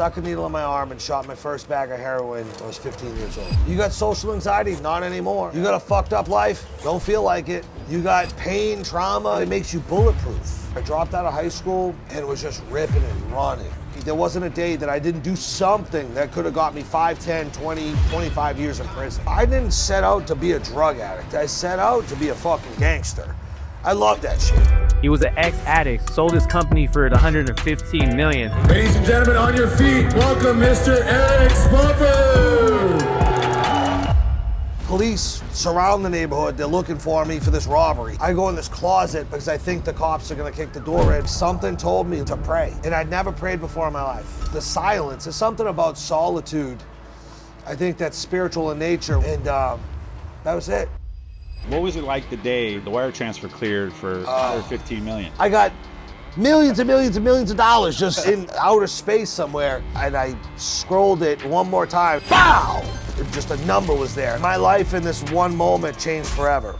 stuck a needle in my arm and shot my first bag of heroin when I was 15 years old. You got social anxiety? Not anymore. You got a fucked up life? Don't feel like it. You got pain, trauma, it makes you bulletproof. I dropped out of high school and was just ripping and running. There wasn't a day that I didn't do something that could have got me 5, 10, 20, 25 years in prison. I didn't set out to be a drug addict. I set out to be a fucking gangster. I love that shit. He was an ex-addict, sold his company for $115 million. Ladies and gentlemen, on your feet, welcome Mr. Eric Spofford. Police surround the neighborhood. They're looking for me for this robbery. I go in this closet because I think the cops are gonna kick the door in. Something told me to pray, and I'd never prayed before in my life. The silence, there's something about solitude. I think that's spiritual in nature, and that was it. What was it like the day the wire transfer cleared for $115 million? I got millions and millions and millions of dollars just in outer space somewhere, and I scrolled it one more time. Pow! Just a number was there. My life in this one moment changed forever.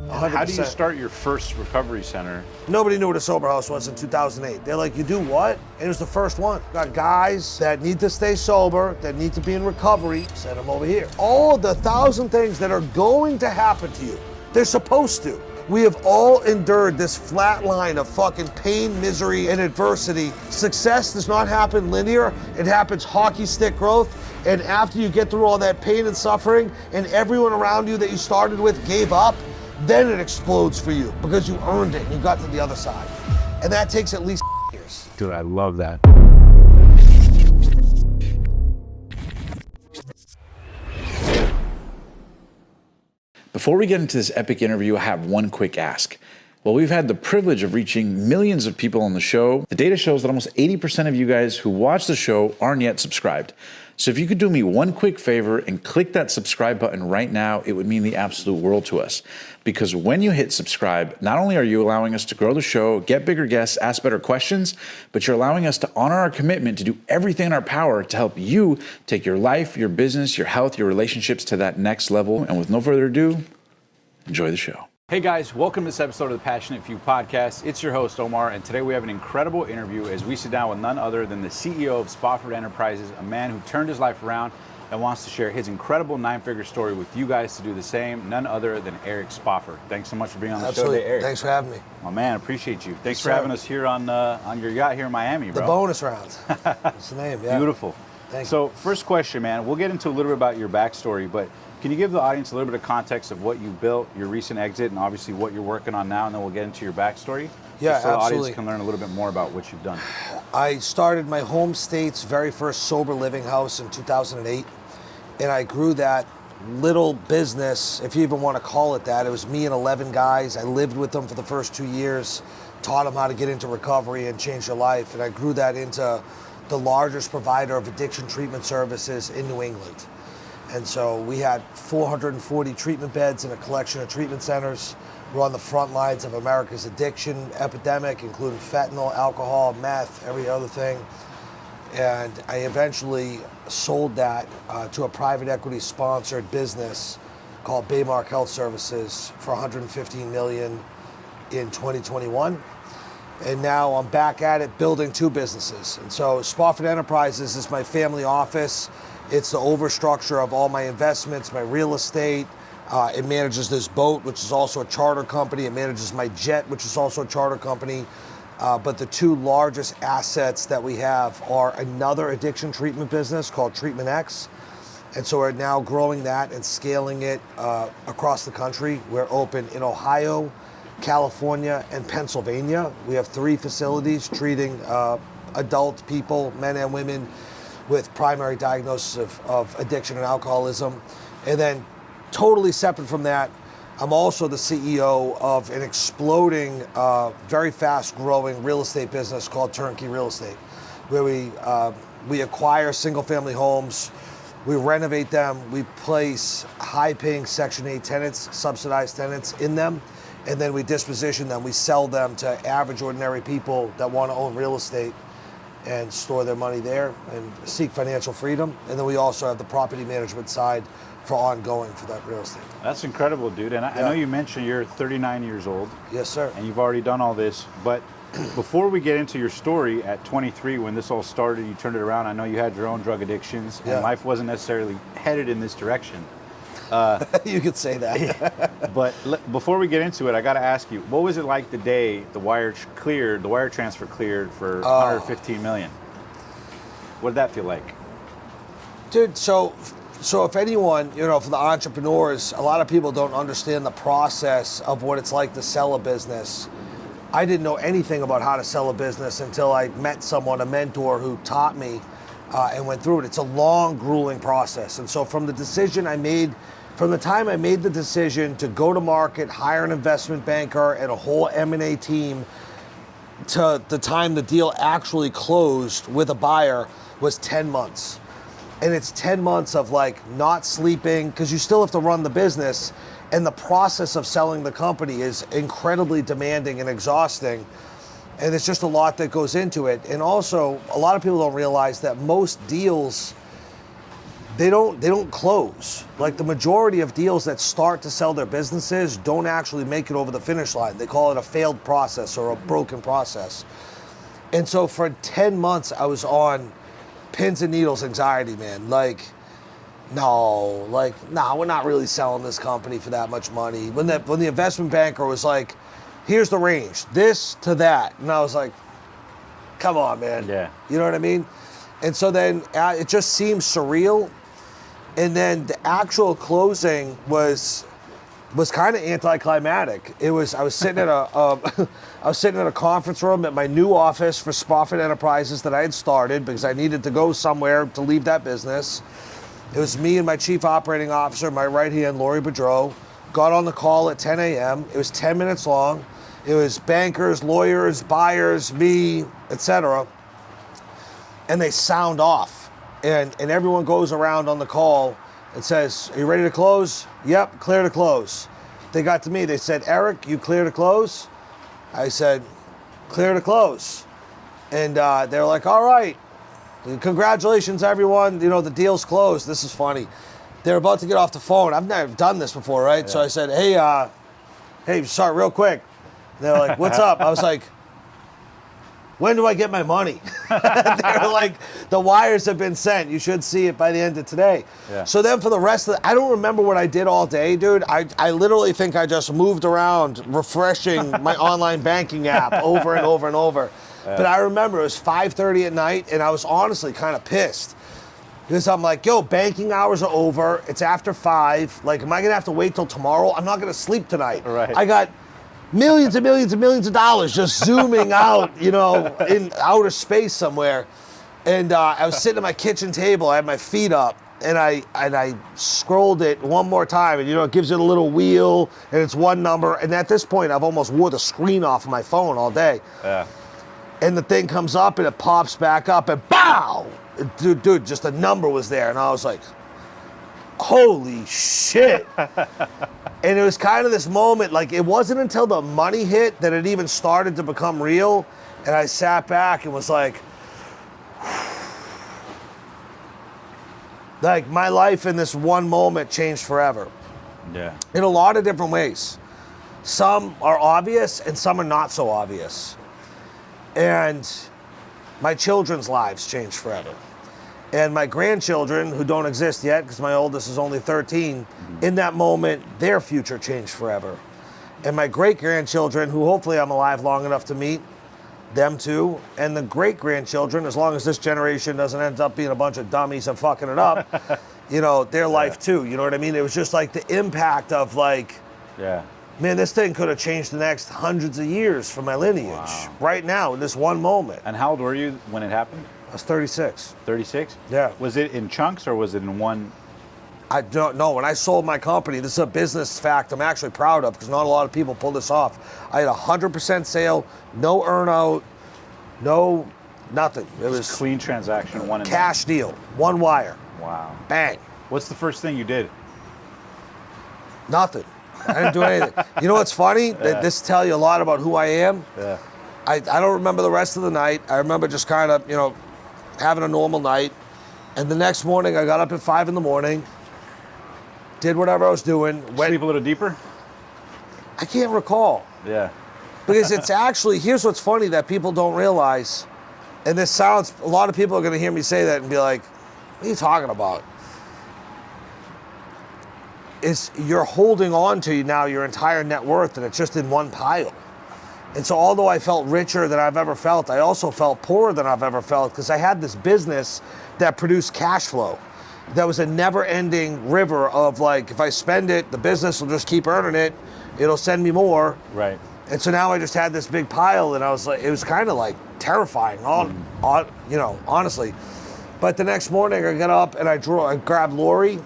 100%. How do you start your first recovery center? Nobody knew what a sober house was in 2008. They're like, you do what? And it was the first one. Got guys that need to stay sober, that need to be in recovery, send them over here. All the 1,000 things that are going to happen to you, they're supposed to. We have all endured this flat line of fucking pain, misery, and adversity. Success does not happen linear. It happens hockey stick growth. And after you get through all that pain and suffering, and everyone around you that you started with gave up, then it explodes for you because you earned it and you got to the other side. And that takes at least years. Dude, I love that. Before we get into this epic interview, I have one quick ask. Well, we've had the privilege of reaching millions of people on the show. The data shows that almost 80% of you guys who watch the show aren't yet subscribed. So if you could do me one quick favor and click that subscribe button right now, it would mean the absolute world to us. Because when you hit subscribe, not only are you allowing us to grow the show, get bigger guests, ask better questions, but you're allowing us to honor our commitment to do everything in our power to help you take your life, your business, your health, your relationships to that next level. And with no further ado, enjoy the show. Hey guys, welcome to this episode of the Passionate Few podcast. It's your host, Omar, and today we have an incredible interview as we sit down with none other than the CEO of Spofford Enterprises, a man who turned his life around and wants to share his incredible 9-figure story with you guys to do the same, none other than Eric Spofford. Thanks so much for being on the show today, Eric. Thanks for having me. My man, appreciate you. Thanks for having us here on your yacht here in Miami, bro. The bonus round. That's the name, yeah. Beautiful. Thank you. So first question, man, we'll get into a little bit about your backstory, but can you give the audience a little bit of context of what you built, your recent exit, and obviously what you're working on now, and then we'll get into your backstory? Yeah, just so absolutely. the audience can learn a little bit more about what you've done. I started my home state's very first sober living house in 2008, and I grew that little business, if you even want to call it that. It was me and 11 guys. I lived with them for the first 2 years, taught them how to get into recovery and change their life, and I grew that into the largest provider of addiction treatment services in New England. And so we had 440 treatment beds and a collection of treatment centers. We're on the front lines of America's addiction epidemic, including fentanyl, alcohol, meth, every other thing. And I eventually sold that to a private equity sponsored business called Baymark Health Services for $115 million in 2021. And now I'm back at it building 2 businesses. And so Spofford Enterprises is my family office. It's the overstructure of all my investments, my real estate. It manages this boat, which is also a charter company. It manages my jet, which is also a charter company. But the 2 largest assets that we have are another addiction treatment business called Treatment X. And so we're now growing that and scaling it across the country. We're open in Ohio, California, and Pennsylvania. We have 3 facilities treating adult people, men and women, with primary diagnosis of addiction and alcoholism. And then totally separate from that, I'm also the CEO of an exploding, very fast growing real estate business called Turnkey Real Estate, where we acquire single family homes, we renovate them, we place high paying Section 8 tenants, subsidized tenants in them, and then we disposition them. We sell them to average ordinary people that want to own real estate and store their money there and seek financial freedom. And then we also have the property management side for ongoing for that real estate. That's incredible, dude. And I know you mentioned you're 39 years old. Yes, sir. And you've already done all this, but Before we get into your story, at 23, when this all started, you turned it around. I know you had your own drug addictions, and life wasn't necessarily headed in this direction. You could say that. But before we get into it, I got to ask you, what was it like the day the wire transfer cleared for 115 million? What did that feel like? Dude, so if anyone, for the entrepreneurs, a lot of people don't understand the process of what it's like to sell a business. I didn't know anything about how to sell a business until I met someone, a mentor, who taught me and went through it. It's a long, grueling process. And so from the time I made the decision to go to market, hire an investment banker and a whole M&A team, to the time the deal actually closed with a buyer was 10 months. And it's 10 months of not sleeping, because you still have to run the business. And the process of selling the company is incredibly demanding and exhausting. And it's just a lot that goes into it. And also, a lot of people don't realize that most deals, they don't close. Like, the majority of deals that start to sell their businesses don't actually make it over the finish line. They call it a failed process or a broken process. And so for 10 months, I was on pins and needles anxiety, man. No, we're not really selling this company for that much money. When the investment banker was like, here's the range, this to that. And I was like, come on, man. Yeah. You know what I mean? And so then it just seemed surreal. And then the actual closing was kind of anticlimactic. I was sitting at a conference room at my new office for Spofford Enterprises that I had started because I needed to go somewhere to leave that business. It was me and my chief operating officer, my right hand, Lori Boudreau. Got on the call at 10 a.m. It was 10 minutes long. It was bankers, lawyers, buyers, me, etc. And they sound off. And everyone goes around on the call and says, are you ready to close? Yep, clear to close. They got to me, they said, Eric, you clear to close? I said, clear to close. And they were like, all right. Congratulations, everyone. The deal's closed. This is funny. They're about to get off the phone. I've never done this before, right? Yeah. So I said, hey, sorry, real quick. They were like, what's up? I was like, when do I get my money? They were like, the wires have been sent. You should see it by the end of today. Yeah. So then for the rest of I don't remember what I did all day, dude. I literally think I just moved around, refreshing my online banking app over and over and over. But I remember it was 5:30 at night, and I was honestly kind of pissed. Because I'm like, yo, banking hours are over. It's after 5. Like, am I going to have to wait till tomorrow? I'm not going to sleep tonight. Right. I got millions and millions and millions of dollars just zooming out, in outer space somewhere. And I was sitting at my kitchen table. I had my feet up, and I scrolled it one more time. And, it gives it a little wheel, and it's one number. And at this point, I've almost wore the screen off of my phone all day. Yeah. And the thing comes up, and it pops back up, and BOW! Dude, just a number was there. And I was like, holy shit. And it was kind of this moment, it wasn't until the money hit that it even started to become real. And I sat back and was like my life in this one moment changed forever. Yeah. In a lot of different ways. Some are obvious and some are not so obvious. And my children's lives changed forever. And my grandchildren, who don't exist yet, because my oldest is only 13, in that moment, their future changed forever. And my great-grandchildren, who hopefully I'm alive long enough to meet, them too, and the great-grandchildren, as long as this generation doesn't end up being a bunch of dummies and fucking it up, their life too, you know what I mean? It was just the impact of man, this thing could have changed the next hundreds of years for my lineage, right now, in this one moment. And how old were you when it happened? I was 36. 36? Yeah. Was it in chunks or was it in one? I don't know. When I sold my company, this is a business fact I'm actually proud of because not a lot of people pull this off. I had 100% sale, no earn-out, no nothing. It was clean transaction, one and cash deal, one wire. Wow. Bang. What's the first thing you did? Nothing. I didn't do anything. You know what's funny? Yeah. This tells you a lot about who I am. Yeah. I don't remember the rest of the night. I remember just kind of, having a normal night. And the next morning, I got up at 5 a.m, did whatever I was doing. Sleep a little deeper? I can't recall. Yeah. Because it's actually, here's what's funny that people don't realize, and this sounds, a lot of people are going to hear me say that and be like, what are you talking about? Is you're holding on to now your entire net worth, and it's just in one pile. And so although I felt richer than I've ever felt, I also felt poorer than I've ever felt, because I had this business that produced cash flow. That was a never-ending river of, like, if I spend it, the business will just keep earning it. It'll send me more. Right. And so now I just had this big pile, and I was like, it was kind of like terrifying, honestly. But the next morning I got up and I grabbed Lori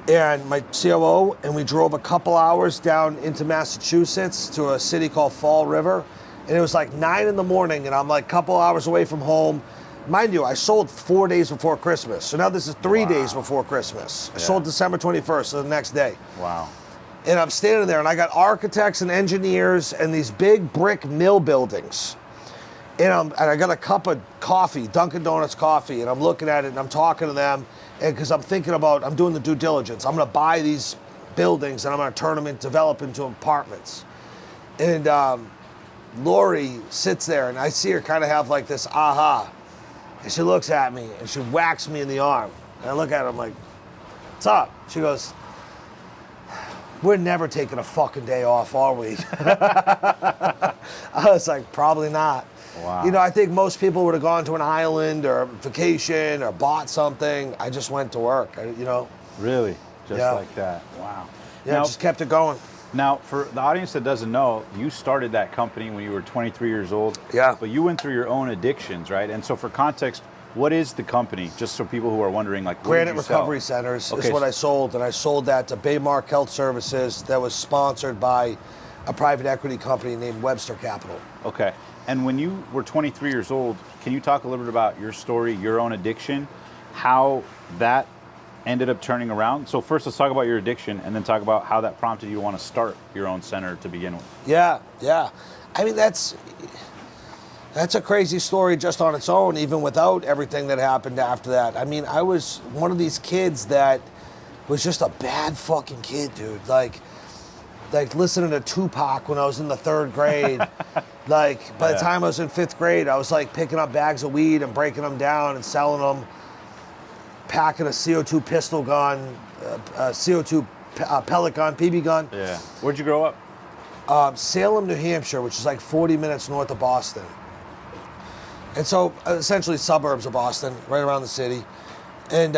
and my COO, and we drove a couple hours down into Massachusetts to a city called Fall River. And it was like 9 in the morning, and I'm like a couple hours away from home. Mind you, I sold 4 days before Christmas. So now this is 3 days before Christmas. I sold December 21st, so the next day. Wow. And I'm standing there, and I got architects and engineers and these big brick mill buildings. And I got a cup of coffee, Dunkin' Donuts coffee, and I'm looking at it, and I'm talking to them, and because I'm thinking about, I'm doing the due diligence. I'm going to buy these buildings, and I'm going to turn them and develop into apartments. And Lori sits there, and I see her kind of have like this aha. And she looks at me, and she whacks me in the arm. And I look at her, I'm like, what's up? She goes, we're never taking a fucking day off, are we? I was like, probably not. Wow. You know, I think most people would have gone to an island or vacation or bought something. I just went to work, Really? Just Yeah. like that? Wow. Yeah, Now, just kept it going. Now, for the audience that doesn't know, you started that company when you were 23 years old. Yeah. But you went through your own addictions, right? And so for context, what is the company? Just so people who are wondering, like, what did Granite you sell? Recovery Centers Okay. is what I sold, and I sold that to Baymark Health Services that was sponsored by a private equity company named Webster Capital. Okay. And when you were 23 years old, can you talk a little bit about your story, your own addiction, how that ended up turning around? So first, let's talk about your addiction, and then talk about how that prompted you to want to start your own center to begin with. Yeah. I mean, that's a crazy story just on its own, even without everything that happened after that. I mean, I was one of these kids that was just a bad fucking kid, dude. Like listening to Tupac when I was in the 3rd grade. By the time I was in 5th grade, I was like picking up bags of weed and breaking them down and selling them, packing a CO2 pistol gun, a CO2 pellet gun, PB gun. Yeah. Where'd you grow up? Salem, New Hampshire, which is like 40 minutes north of Boston. And so essentially suburbs of Boston, right around the city. And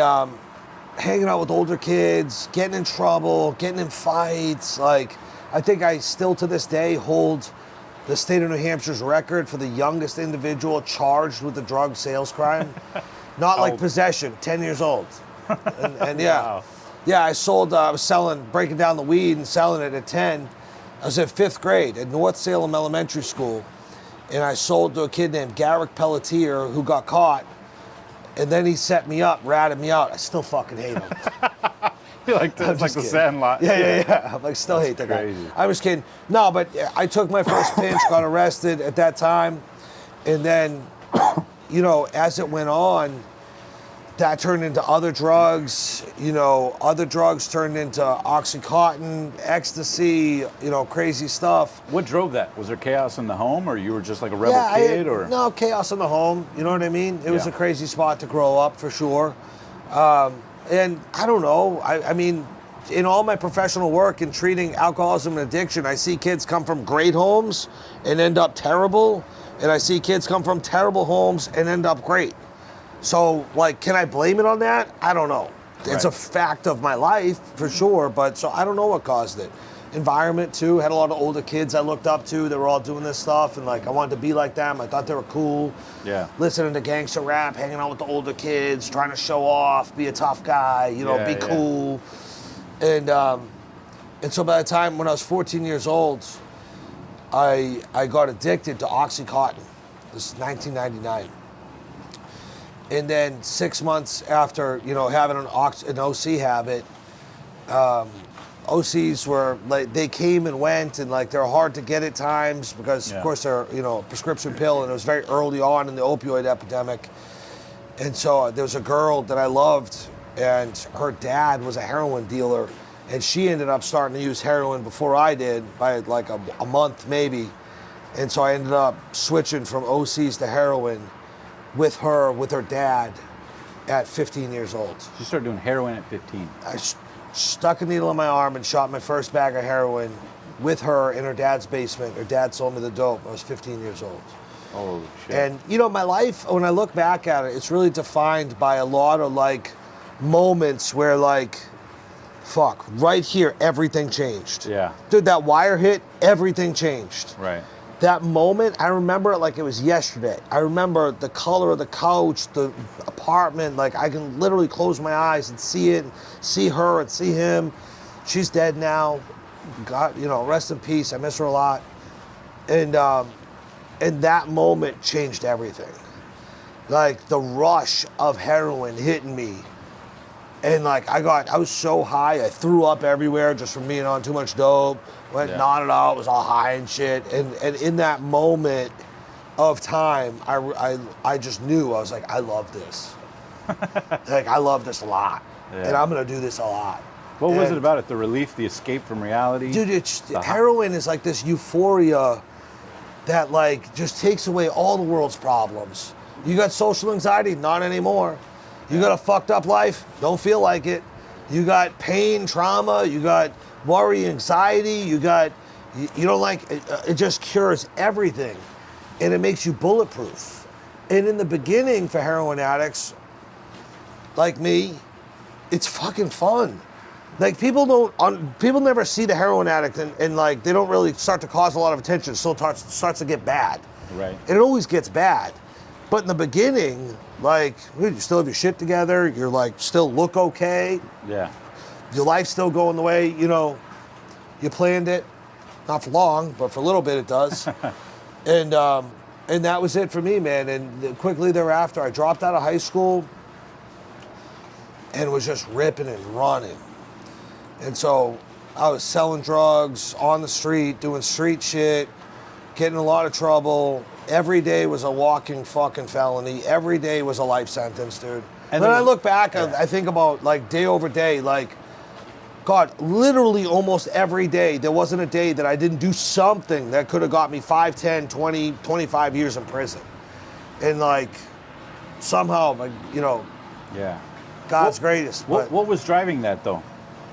hanging out with older kids, getting in trouble, getting in fights. Like, I think I still to this day hold the state of New Hampshire's record for the youngest individual charged with a drug sales crime. Not like possession, 10 years old. And yeah. Wow. Yeah, I was breaking down the weed and selling it at 10. I was in 5th grade at North Salem Elementary School, and I sold to a kid named Garrick Pelletier who got caught, and then he set me up, ratted me out. I still fucking hate him. You're like the kidding. Sandlot. Yeah. I'm like, still hate that crazy. guy. I was kidding. No, but I took my first pinch, got arrested at that time, and then, as it went on, that turned into other drugs. Other drugs turned into Oxycontin, ecstasy, crazy stuff. What drove that? Was there chaos in the home, or you were just like a rebel kid? No, chaos in the home. You know what I mean? It was a crazy spot to grow up, for sure. And I don't know. I mean, in all my professional work in treating alcoholism and addiction, I see kids come from great homes and end up terrible. And I see kids come from terrible homes and end up great. So, can I blame it on that? I don't know. It's a fact of my life, for sure, but so I don't know what caused it. Environment, too. Had a lot of older kids I looked up to that were all doing this stuff, and, I wanted to be like them. I thought they were cool. Yeah. Listening to gangster rap, hanging out with the older kids, trying to show off, be a tough guy, be cool. And so by the time when I was 14 years old, I got addicted to Oxycontin. This is 1999. And then 6 months after, having an OC habit, OCs were they came and went, and they're hard to get at times because of course they're a prescription pill, and it was very early on in the opioid epidemic. And so there was a girl that I loved, and her dad was a heroin dealer, And she ended up starting to use heroin before I did by like a month maybe. And so I ended up switching from OCs to heroin with her dad at 15 years old. You started doing heroin at 15. I stuck a needle in my arm and shot my first bag of heroin with her in her dad's basement. Her dad sold me the dope. I was 15 years old. Oh, shit. And you know, my life, when I look back at it, it's really defined by a lot of like moments where like, fuck, right here, everything changed. Yeah. Dude, that wire hit, everything changed. Right. That moment, I remember it like it was yesterday. I remember the color of the couch, the apartment, like I can literally close my eyes and see it, see her and see him. She's dead now. God, you know, rest in peace. I miss her a lot. And that moment changed everything. Like the rush of heroin hitting me. And like I was so high, I threw up everywhere just from being on too much dope. Went nodded out, was all high and shit. And in that moment of time, I just knew, I was like, I love this. Like I love this a lot. Yeah. And I'm gonna do this a lot. What was it about it? The relief, the escape from reality? Dude, heroin is like this euphoria that like just takes away all the world's problems. You got social anxiety? Not anymore. You got a fucked up life? Don't feel like it. You got pain, trauma, you got worry, anxiety, you don't like, it just cures everything. And it makes you bulletproof. And in the beginning for heroin addicts, like me, it's fucking fun. Like people never see the heroin addict and like they don't really start to cause a lot of attention. It still starts to get bad. Right. And it always gets bad. But in the beginning, like, you still have your shit together, you're like, still look okay. Yeah. Your life's still going the way, you know, you planned it. Not for long, but for a little bit it does. And that was it for me, man. And quickly thereafter, I dropped out of high school and was just ripping and running. And so I was selling drugs on the street, doing street shit, getting in a lot of trouble. Every day was a walking fucking felony. Every day was a life sentence, dude. And then I look back, I think about like day over day, like, God, literally almost every day, there wasn't a day that I didn't do something that could have got me 5, 10, 20, 25 years in prison. And like, somehow, like, you know, God's greatest. What was driving that though?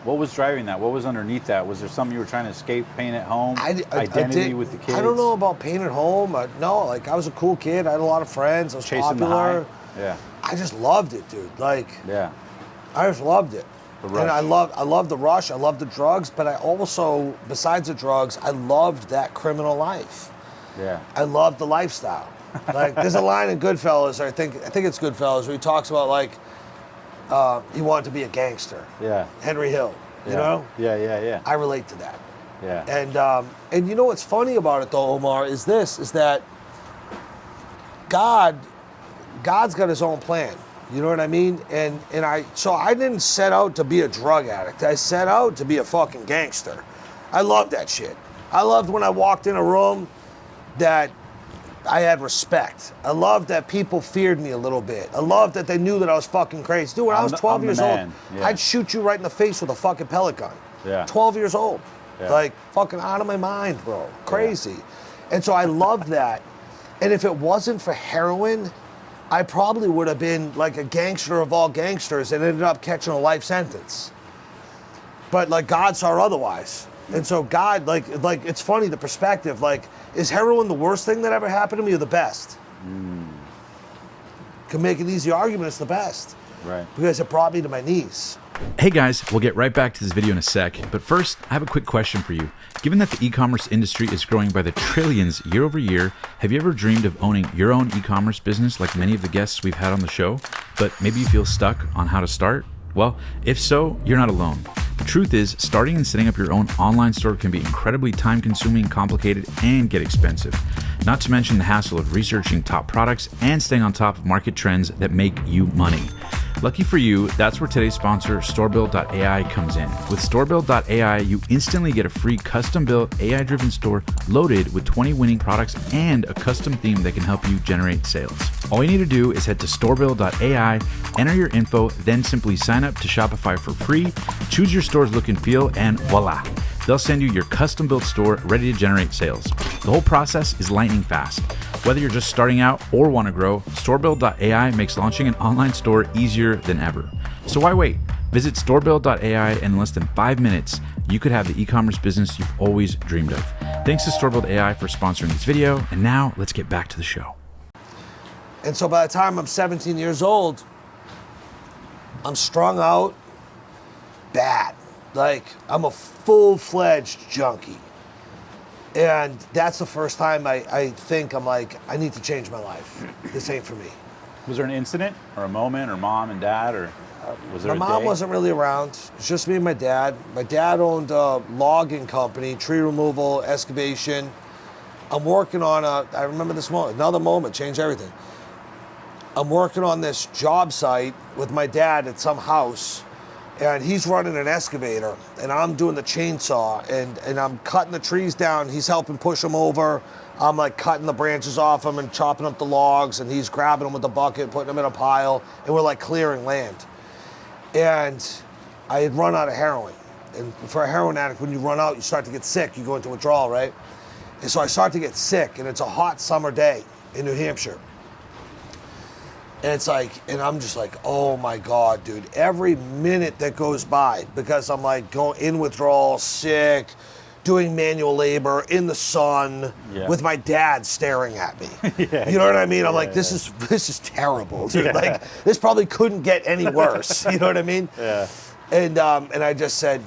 What was driving that? What was underneath that? Was there something you were trying to escape, pain at home, identity with the kids? I don't know about pain at home. No, like I was a cool kid. I had a lot of friends. I was chasing popular. The high. Yeah. I just loved it, dude. Like, yeah. I just loved it. The rush. And I loved the rush. I loved the drugs, but I also, besides the drugs, I loved that criminal life. Yeah. I loved the lifestyle. Like, there's a line in Goodfellas, I think it's Goodfellas, where he talks about like, he wanted to be a gangster. Yeah. Henry Hill, you know? Yeah. I relate to that. Yeah. And you know what's funny about it though, Omar, is that God's got his own plan. You know what I mean? So I didn't set out to be a drug addict. I set out to be a fucking gangster. I loved that shit. I loved when I walked in a room that I had respect. I loved that people feared me a little bit. I loved that they knew that I was fucking crazy. Dude, when I was 12 years old, I'd shoot you right in the face with a fucking pellet gun. Yeah. 12 years old. Yeah. Like, fucking out of my mind, bro. Crazy. Yeah. And so I loved that. And if it wasn't for heroin, I probably would have been like a gangster of all gangsters and ended up catching a life sentence. But like God saw otherwise. And so God, like it's funny, the perspective, like, is heroin the worst thing that ever happened to me or the best? Can make an easy argument it's the best. Right. Because it brought me to my knees. Hey guys, we'll get right back to this video in a sec, but first, I have a quick question for you. Given that the e-commerce industry is growing by the trillions year over year, have you ever dreamed of owning your own e-commerce business like many of the guests we've had on the show, but maybe you feel stuck on how to start? Well, if so, you're not alone. The truth is, starting and setting up your own online store can be incredibly time-consuming, complicated, and get expensive. Not to mention the hassle of researching top products and staying on top of market trends that make you money. Lucky for you, that's where today's sponsor, StoreBuild.ai, comes in. With StoreBuild.ai, you instantly get a free custom-built AI-driven store loaded with 20 winning products and a custom theme that can help you generate sales. All you need to do is head to StoreBuild.ai, enter your info, then simply sign up to Shopify for free, choose your store's look and feel, and voila! They'll send you your custom-built store ready to generate sales. The whole process is lightning fast. Whether you're just starting out or want to grow, StoreBuild.ai makes launching an online store easier than ever. So why wait? Visit StoreBuild.ai and in less than 5 minutes, you could have the e-commerce business you've always dreamed of. Thanks to StoreBuild.ai for sponsoring this video. And now let's get back to the show. And so by the time I'm 17 years old, I'm strung out bad. Like, I'm a full-fledged junkie. And that's the first time I think I'm like, I need to change my life. This ain't for me. Was there an incident or a moment or mom and dad or was there My a mom day? wasn't really around. It's just me and my dad. My dad owned a logging company, tree removal, excavation. I'm working on I remember this moment, another moment, changed everything. I'm working on this job site with my dad at some house, and he's running an excavator, and I'm doing the chainsaw, and I'm cutting the trees down. He's helping push them over. I'm like cutting the branches off them and chopping up the logs, and he's grabbing them with the bucket, putting them in a pile, and we're like clearing land. And I had run out of heroin. And for a heroin addict, when you run out, you start to get sick. You go into withdrawal, right? And so I start to get sick, and it's a hot summer day in New Hampshire. And it's like, and I'm just like, oh my God, dude. Every minute that goes by, because I'm like going in withdrawal, sick, doing manual labor in the sun, with my dad staring at me. You know what I mean? I'm like, this is terrible, dude. Like, this probably couldn't get any worse. You know what I mean? And I just said,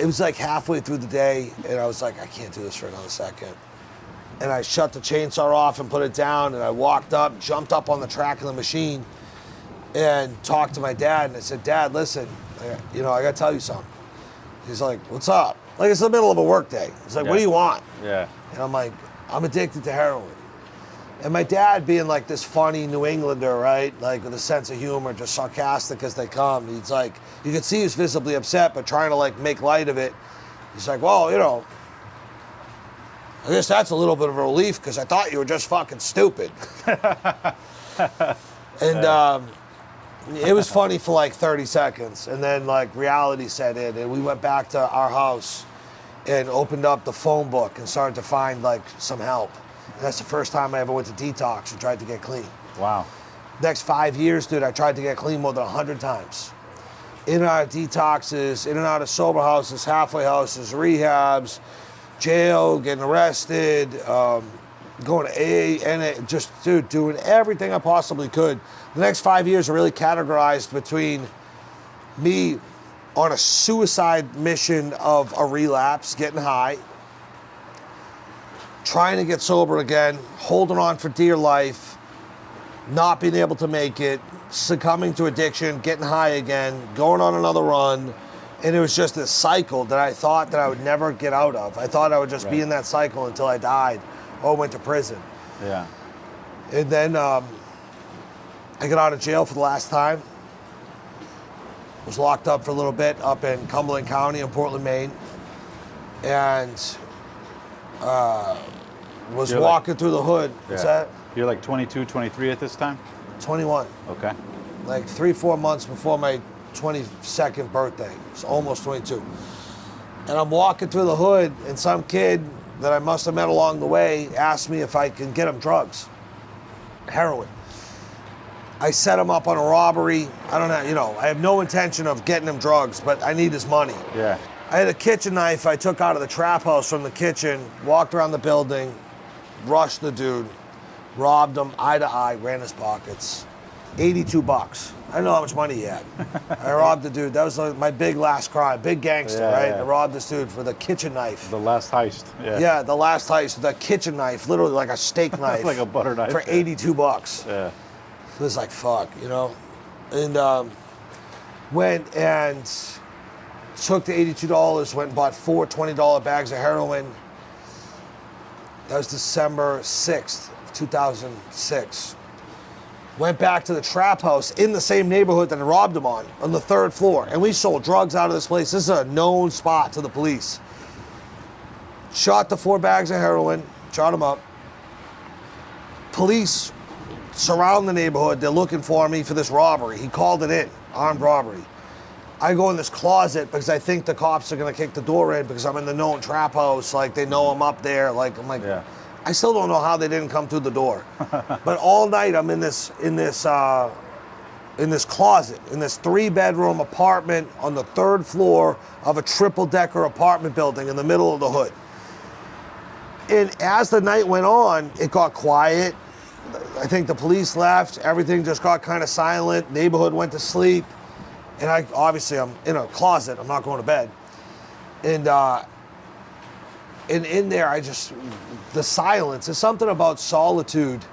it was like halfway through the day, and I was like, I can't do this for another second. And I shut the chainsaw off and put it down, and I walked up, jumped up on the track of the machine, and talked to my dad, and I said, Dad, listen, I gotta tell you something. He's like, what's up? Like, it's the middle of a work day. He's like, what do you want? And I'm like, I'm addicted to heroin. And my dad, being like this funny New Englander, right? Like with a sense of humor, just sarcastic as they come. He's like, you can see he's visibly upset, but trying to like make light of it. He's like, well, I guess that's a little bit of a relief because I thought you were just fucking stupid. And it was funny for like 30 seconds. And then like reality set in, and we went back to our house and opened up the phone book and started to find like some help. And that's the first time I ever went to detox and tried to get clean. Wow. Next 5 years, dude, I tried to get clean more than 100 times. In and out of detoxes, in and out of sober houses, halfway houses, rehabs, jail, getting arrested, going to AA, and just, dude, doing everything I possibly could. The next 5 years are really categorized between me on a suicide mission of a relapse, getting high, trying to get sober again, holding on for dear life, not being able to make it, succumbing to addiction, getting high again, going on another run. And it was just this cycle that I thought that I would never get out of. I thought I would just be in that cycle until I died or went to prison. And then I got out of jail for the last time. Was locked up for a little bit up in Cumberland County in Portland, Maine. And was walking through the hood. What's that? You're like 22, 23 at this time? 21. Okay. Like 3-4 months before my 22nd birthday. It's almost 22. And I'm walking through the hood, and some kid that I must have met along the way asked me if I can get him drugs, heroin. I set him up on a robbery. I don't know, I have no intention of getting him drugs, but I need his money. I had a kitchen knife I took out of the trap house from the kitchen, walked around the building, rushed the dude, robbed him eye to eye, ran his pockets. $82. I didn't know how much money he had. I robbed the dude. That was like my big last crime. Big gangster, right? I robbed this dude for the kitchen knife. The last heist. Yeah, the last heist. The kitchen knife, literally like a steak knife. Like a butter knife. For $82. It was like, fuck, And went and took the $82, went and bought 4 $20 bags of heroin. That was December 6th, 2006. went back to the trap house in the same neighborhood that I robbed him on the 3rd floor. And we sold drugs out of this place. This is a known spot to the police. Shot the 4 bags of heroin, shot him up. Police surround the neighborhood. They're looking for me for this robbery. He called it in, armed robbery. I go in this closet because I think the cops are gonna kick the door in because I'm in the known trap house. Like they know I'm up there. Like I'm like, Yeah. I still don't know how they didn't come through the door. But all night I'm in this closet, in this 3-bedroom apartment on the 3rd floor of a triple-decker apartment building in the middle of the hood. And as the night went on, it got quiet. I think the police left. Everything just got kind of silent. Neighborhood went to sleep. And I'm in a closet. I'm not going to bed. And in there, the silence is something about solitude.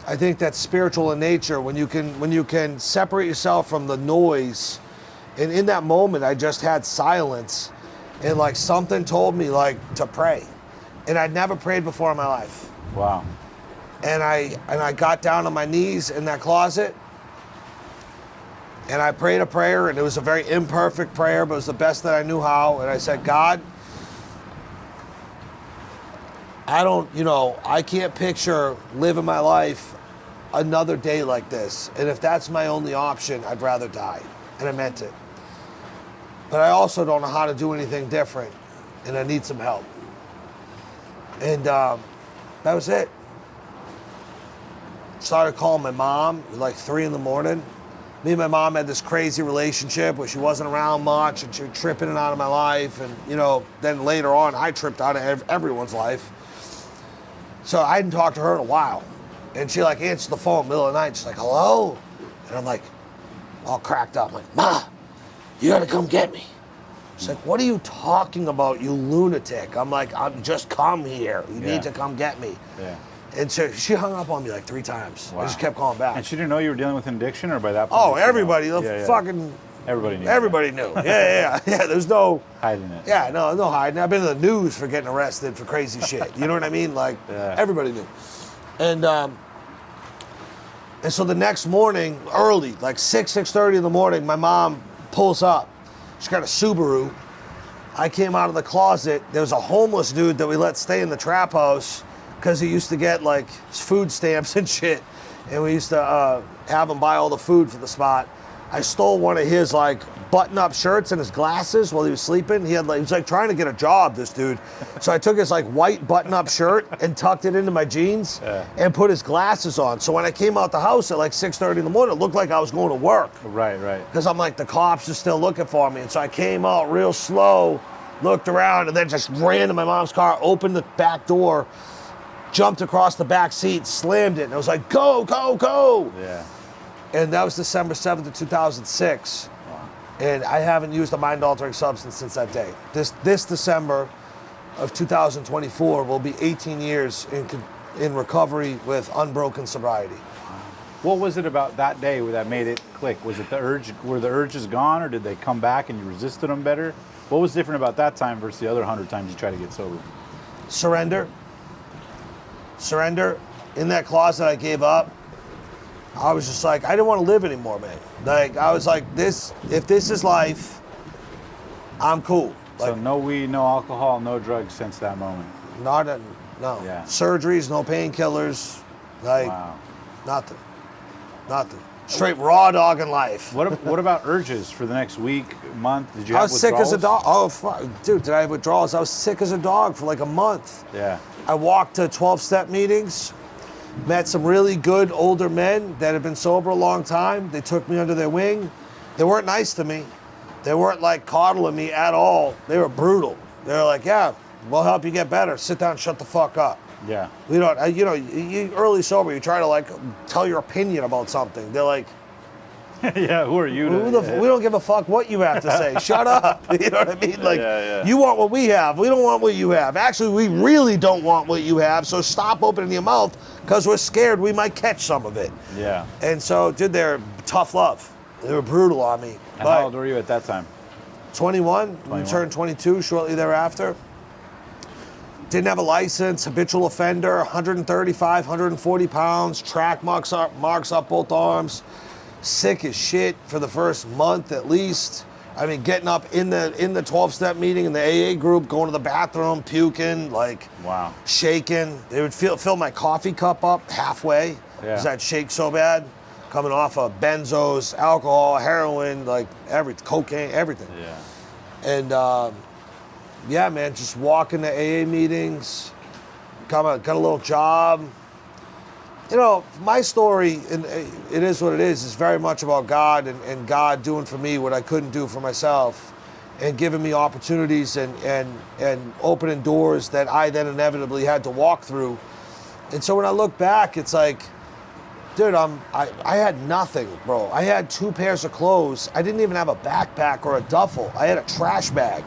I think that's spiritual in nature when you can separate yourself from the noise. And in that moment, I just had silence, and like something told me like to pray, and I'd never prayed before in my life. Wow. And I got down on my knees in that closet, and I prayed a prayer, and it was a very imperfect prayer, but it was the best that I knew how. And I said, God, I can't picture living my life another day like this. And if that's my only option, I'd rather die. And I meant it. But I also don't know how to do anything different. And I need some help. And that was it. Started calling my mom at like 3 in the morning. Me and my mom had this crazy relationship where she wasn't around much and she was tripping in and out of my life. And, then later on, I tripped out of everyone's life. So I hadn't talked to her in a while. And she like answered the phone in the middle of the night. She's like, hello? And I'm like, all cracked up. I'm like, Ma, you gotta come get me. She's like, what are you talking about, you lunatic? I'm like, I'm just come here. You need to come get me. Yeah. And so she hung up on me like 3 times. Wow. I just kept calling back. And she didn't know you were dealing with an addiction, or by that point? Oh, everybody, fucking everybody knew. Everybody knew. Yeah. There's no hiding it. Yeah, no hiding. I've been in the news for getting arrested for crazy shit. You know what I mean? Like everybody knew. And so the next morning, early, like 6:30 in the morning, my mom pulls up. She's got a Subaru. I came out of the closet. There was a homeless dude that we let stay in the trap house because he used to get like food stamps and shit. And we used to have him buy all the food for the spot. I stole one of his like button-up shirts and his glasses while he was sleeping. He was like trying to get a job, this dude. So I took his like white button-up shirt and tucked it into my jeans and put his glasses on. So when I came out the house at like 6:30 in the morning, it looked like I was going to work. Right. Because I'm like, the cops are still looking for me. And so I came out real slow, looked around, and then just ran to my mom's car, opened the back door, jumped across the back seat, slammed it, and I was like, go, go, go. Yeah. And that was December 7th of 2006. Wow. And I haven't used a mind-altering substance since that day. This December of 2024 will be 18 years in recovery with unbroken sobriety. What was it about that day that made it click? Was it the urge? Were the urges gone, or did they come back and you resisted them better? What was different about that time versus the other 100 times you tried to get sober? Surrender. In that closet I gave up. I was just like, I didn't want to live anymore, man. Like, I was like, if this is life, I'm cool. Like, So no weed, no alcohol, no drugs since that moment. no. Yeah. Surgeries, no painkillers, like Wow. nothing. Straight raw dog in life. What about urges for the next week, month? Did you I have was sick as a withdrawals? dog. Oh, fuck. Dude, did I have withdrawals? I was sick as a dog for like a month. Yeah. I walked to 12-step meetings, met some really good older men that had been sober a long time. They took me under their wing. They weren't nice to me. They weren't like coddling me at all. They were brutal. They were like, yeah, we'll help you get better. Sit down and shut the fuck up. Yeah. We don't, you early sober, you try to like tell your opinion about something. They're like, Yeah. Who are you? we don't give a fuck what you have to say. Shut up. You know what I mean? Like, you want what we have. We don't want what you have. Actually, we really don't want what you have. So stop opening your mouth because we're scared we might catch some of it. Yeah. And so, dude, they're tough love. They were brutal on me. And how old were you at that time? 21. We turned 22 shortly thereafter. Didn't have a license, habitual offender, 135, 140 pounds, track marks up both arms. Sick as shit for the first month at least. I mean, getting up in the 12-step meeting in the AA group, going to the bathroom, puking, like Wow. shaking. They would fill my coffee cup up halfway because I'd shake so bad. Coming off of benzos, alcohol, heroin, like everything, cocaine, everything. Yeah. And yeah, man, just walking to AA meetings, got a little job. You know, my story, and it is what it is very much about God and God doing for me what I couldn't do for myself and giving me opportunities and opening doors that I then inevitably had to walk through. And so when I look back, it's like, dude, I had nothing, bro. I had 2 pairs of clothes. I didn't even have a backpack or a duffel. I had a trash bag.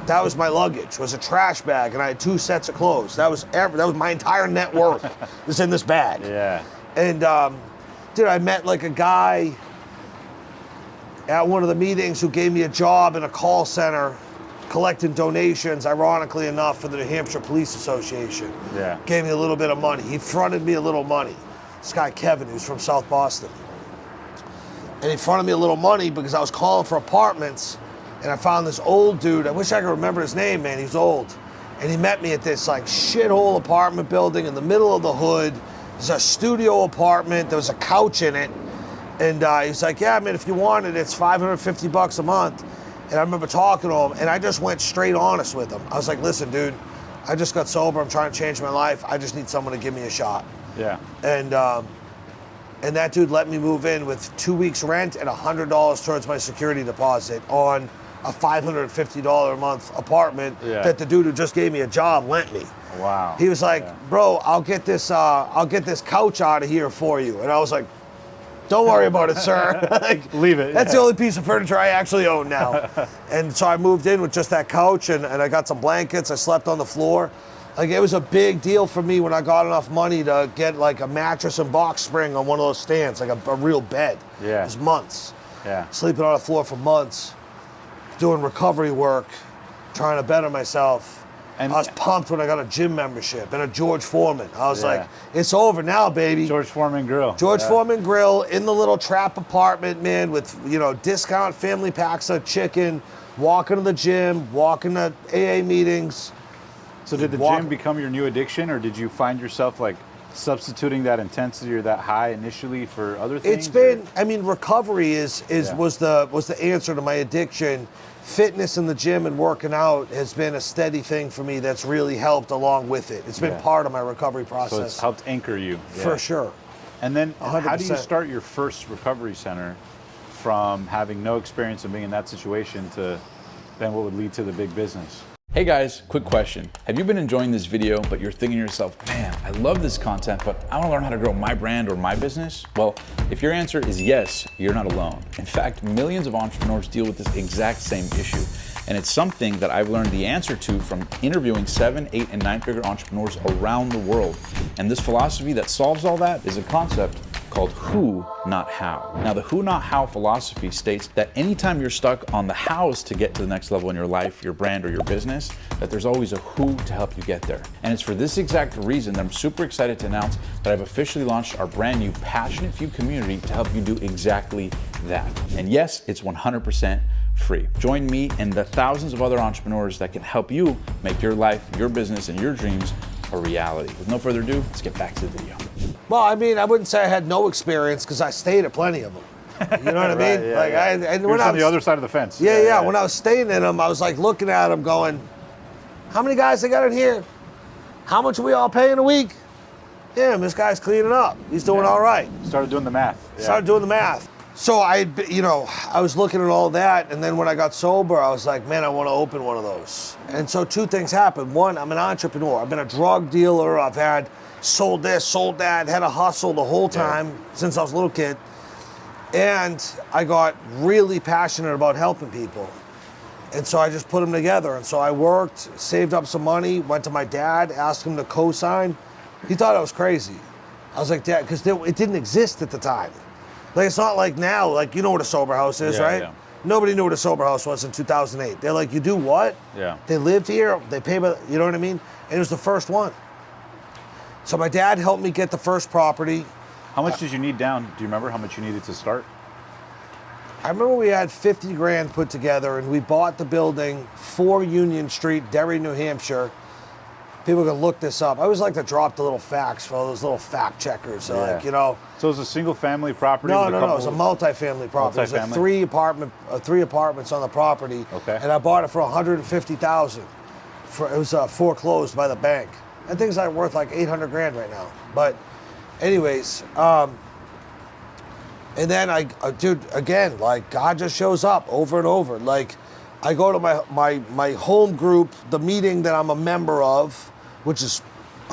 That was my luggage, was a trash bag, and I had 2 sets of clothes. That was my entire net worth was in this bag. Yeah. And dude, I met like a guy at one of the meetings who gave me a job in a call center collecting donations, ironically enough, for the New Hampshire Police Association. Yeah. Gave me a little bit of money. He fronted me a little money. This guy, Kevin, who's from South Boston. And he fronted me a little money because I was calling for apartments. And I found this old dude. I wish I could remember his name, man. He's old. And he met me at this like shithole apartment building in the middle of the hood. There's a studio apartment. There was a couch in it. And he's like, yeah, man, if you want it, it's $550 a month. And I remember talking to him, and I just went straight honest with him. I was like, listen, dude, I just got sober. I'm trying to change my life. I just need someone to give me a shot. Yeah. And that dude let me move in with 2 weeks rent and $100 towards my security deposit on a $550 a month apartment that the dude who just gave me a job lent me. Wow. He was like, bro, I'll get this couch out of here for you. And I was like, don't worry about it, sir. Like, leave it. That's the only piece of furniture I actually own now. And so I moved in with just that couch and I got some blankets. I slept on the floor. Like, it was a big deal for me when I got enough money to get like a mattress and box spring on one of those stands, like a real bed. Yeah. It was months. Yeah. Sleeping on the floor for months, doing recovery work, trying to better myself. And I was pumped when I got a gym membership and a George Foreman. I was like, it's over now, baby. George Foreman Grill. George Foreman Grill in the little trap apartment, man, with, you know, discount family packs of chicken, walking to the gym, walking to AA meetings. So did the gym become your new addiction, or did you find yourself like substituting that intensity or that high initially for other things? It's been, I mean, recovery was the answer to my addiction. Fitness in the gym and working out has been a steady thing for me that's really helped along with it. It's been part of my recovery process. So it's helped anchor you. For sure. And then 100%. How do you start your first recovery center from having no experience of being in that situation to then what would lead to the big business? Hey guys, quick question. Have you been enjoying this video, but you're thinking to yourself, man, I love this content, but I want to learn how to grow my brand or my business? Well, if your answer is yes, you're not alone. In fact, millions of entrepreneurs deal with this exact same issue. And it's something that I've learned the answer to from interviewing 7, 8, and 9-figure entrepreneurs around the world. And this philosophy that solves all that is a concept called who, not how. Now, the who, not how philosophy states that anytime you're stuck on the hows to get to the next level in your life, your brand, or your business, that there's always a who to help you get there. And it's for this exact reason that I'm super excited to announce that I've officially launched our brand new Passionate Few community to help you do exactly that. And yes, it's 100% free. Join me and the thousands of other entrepreneurs that can help you make your life, your business, and your dreams a reality. With no further ado, let's get back to the video. Well, I mean, I wouldn't say I had no experience because I stayed at plenty of them. You know what I mean? You're on the other side of the fence. Yeah. When I was staying in them, I was like looking at them going, how many guys they got in here? How much are we all paying a week? Damn, this guy's cleaning up. He's doing all right. Started doing the math. Started doing the math. So I was looking at all that, and then when I got sober, I was like, man, I want to open one of those. And so 2 things happened. One, I'm an entrepreneur. I've been a drug dealer. I've had sold this, sold that, had a hustle the whole time since I was a little kid. And I got really passionate about helping people. And so I just put them together. And so I worked, saved up some money, went to my dad, asked him to co-sign. He thought I was crazy. I was like, Dad, because it didn't exist at the time. Like, it's not like now, like, you know what a sober house is, right? Yeah. Nobody knew what a sober house was in 2008. They're like, you do what? Yeah. They live here, they pay by, you know what I mean? And it was the first one. So my dad helped me get the first property. How much did you need down? Do you remember how much you needed to start? I remember we had 50 grand put together and we bought the building 4 Union Street, Derry, New Hampshire. People can look this up. I always like to drop the little facts for all those little fact checkers. So Yeah. like, you know. So it was a single family property? No, with no, a no. It couple- was a multi-family property. It was like Multifamily? three apartments on the property. Okay. And I bought it for $150,000. It was foreclosed by the bank. That thing's like worth like 800 grand right now. But, anyways, and then dude, again, like God just shows up over and over. Like, I go to my home group, the meeting that I'm a member of, which is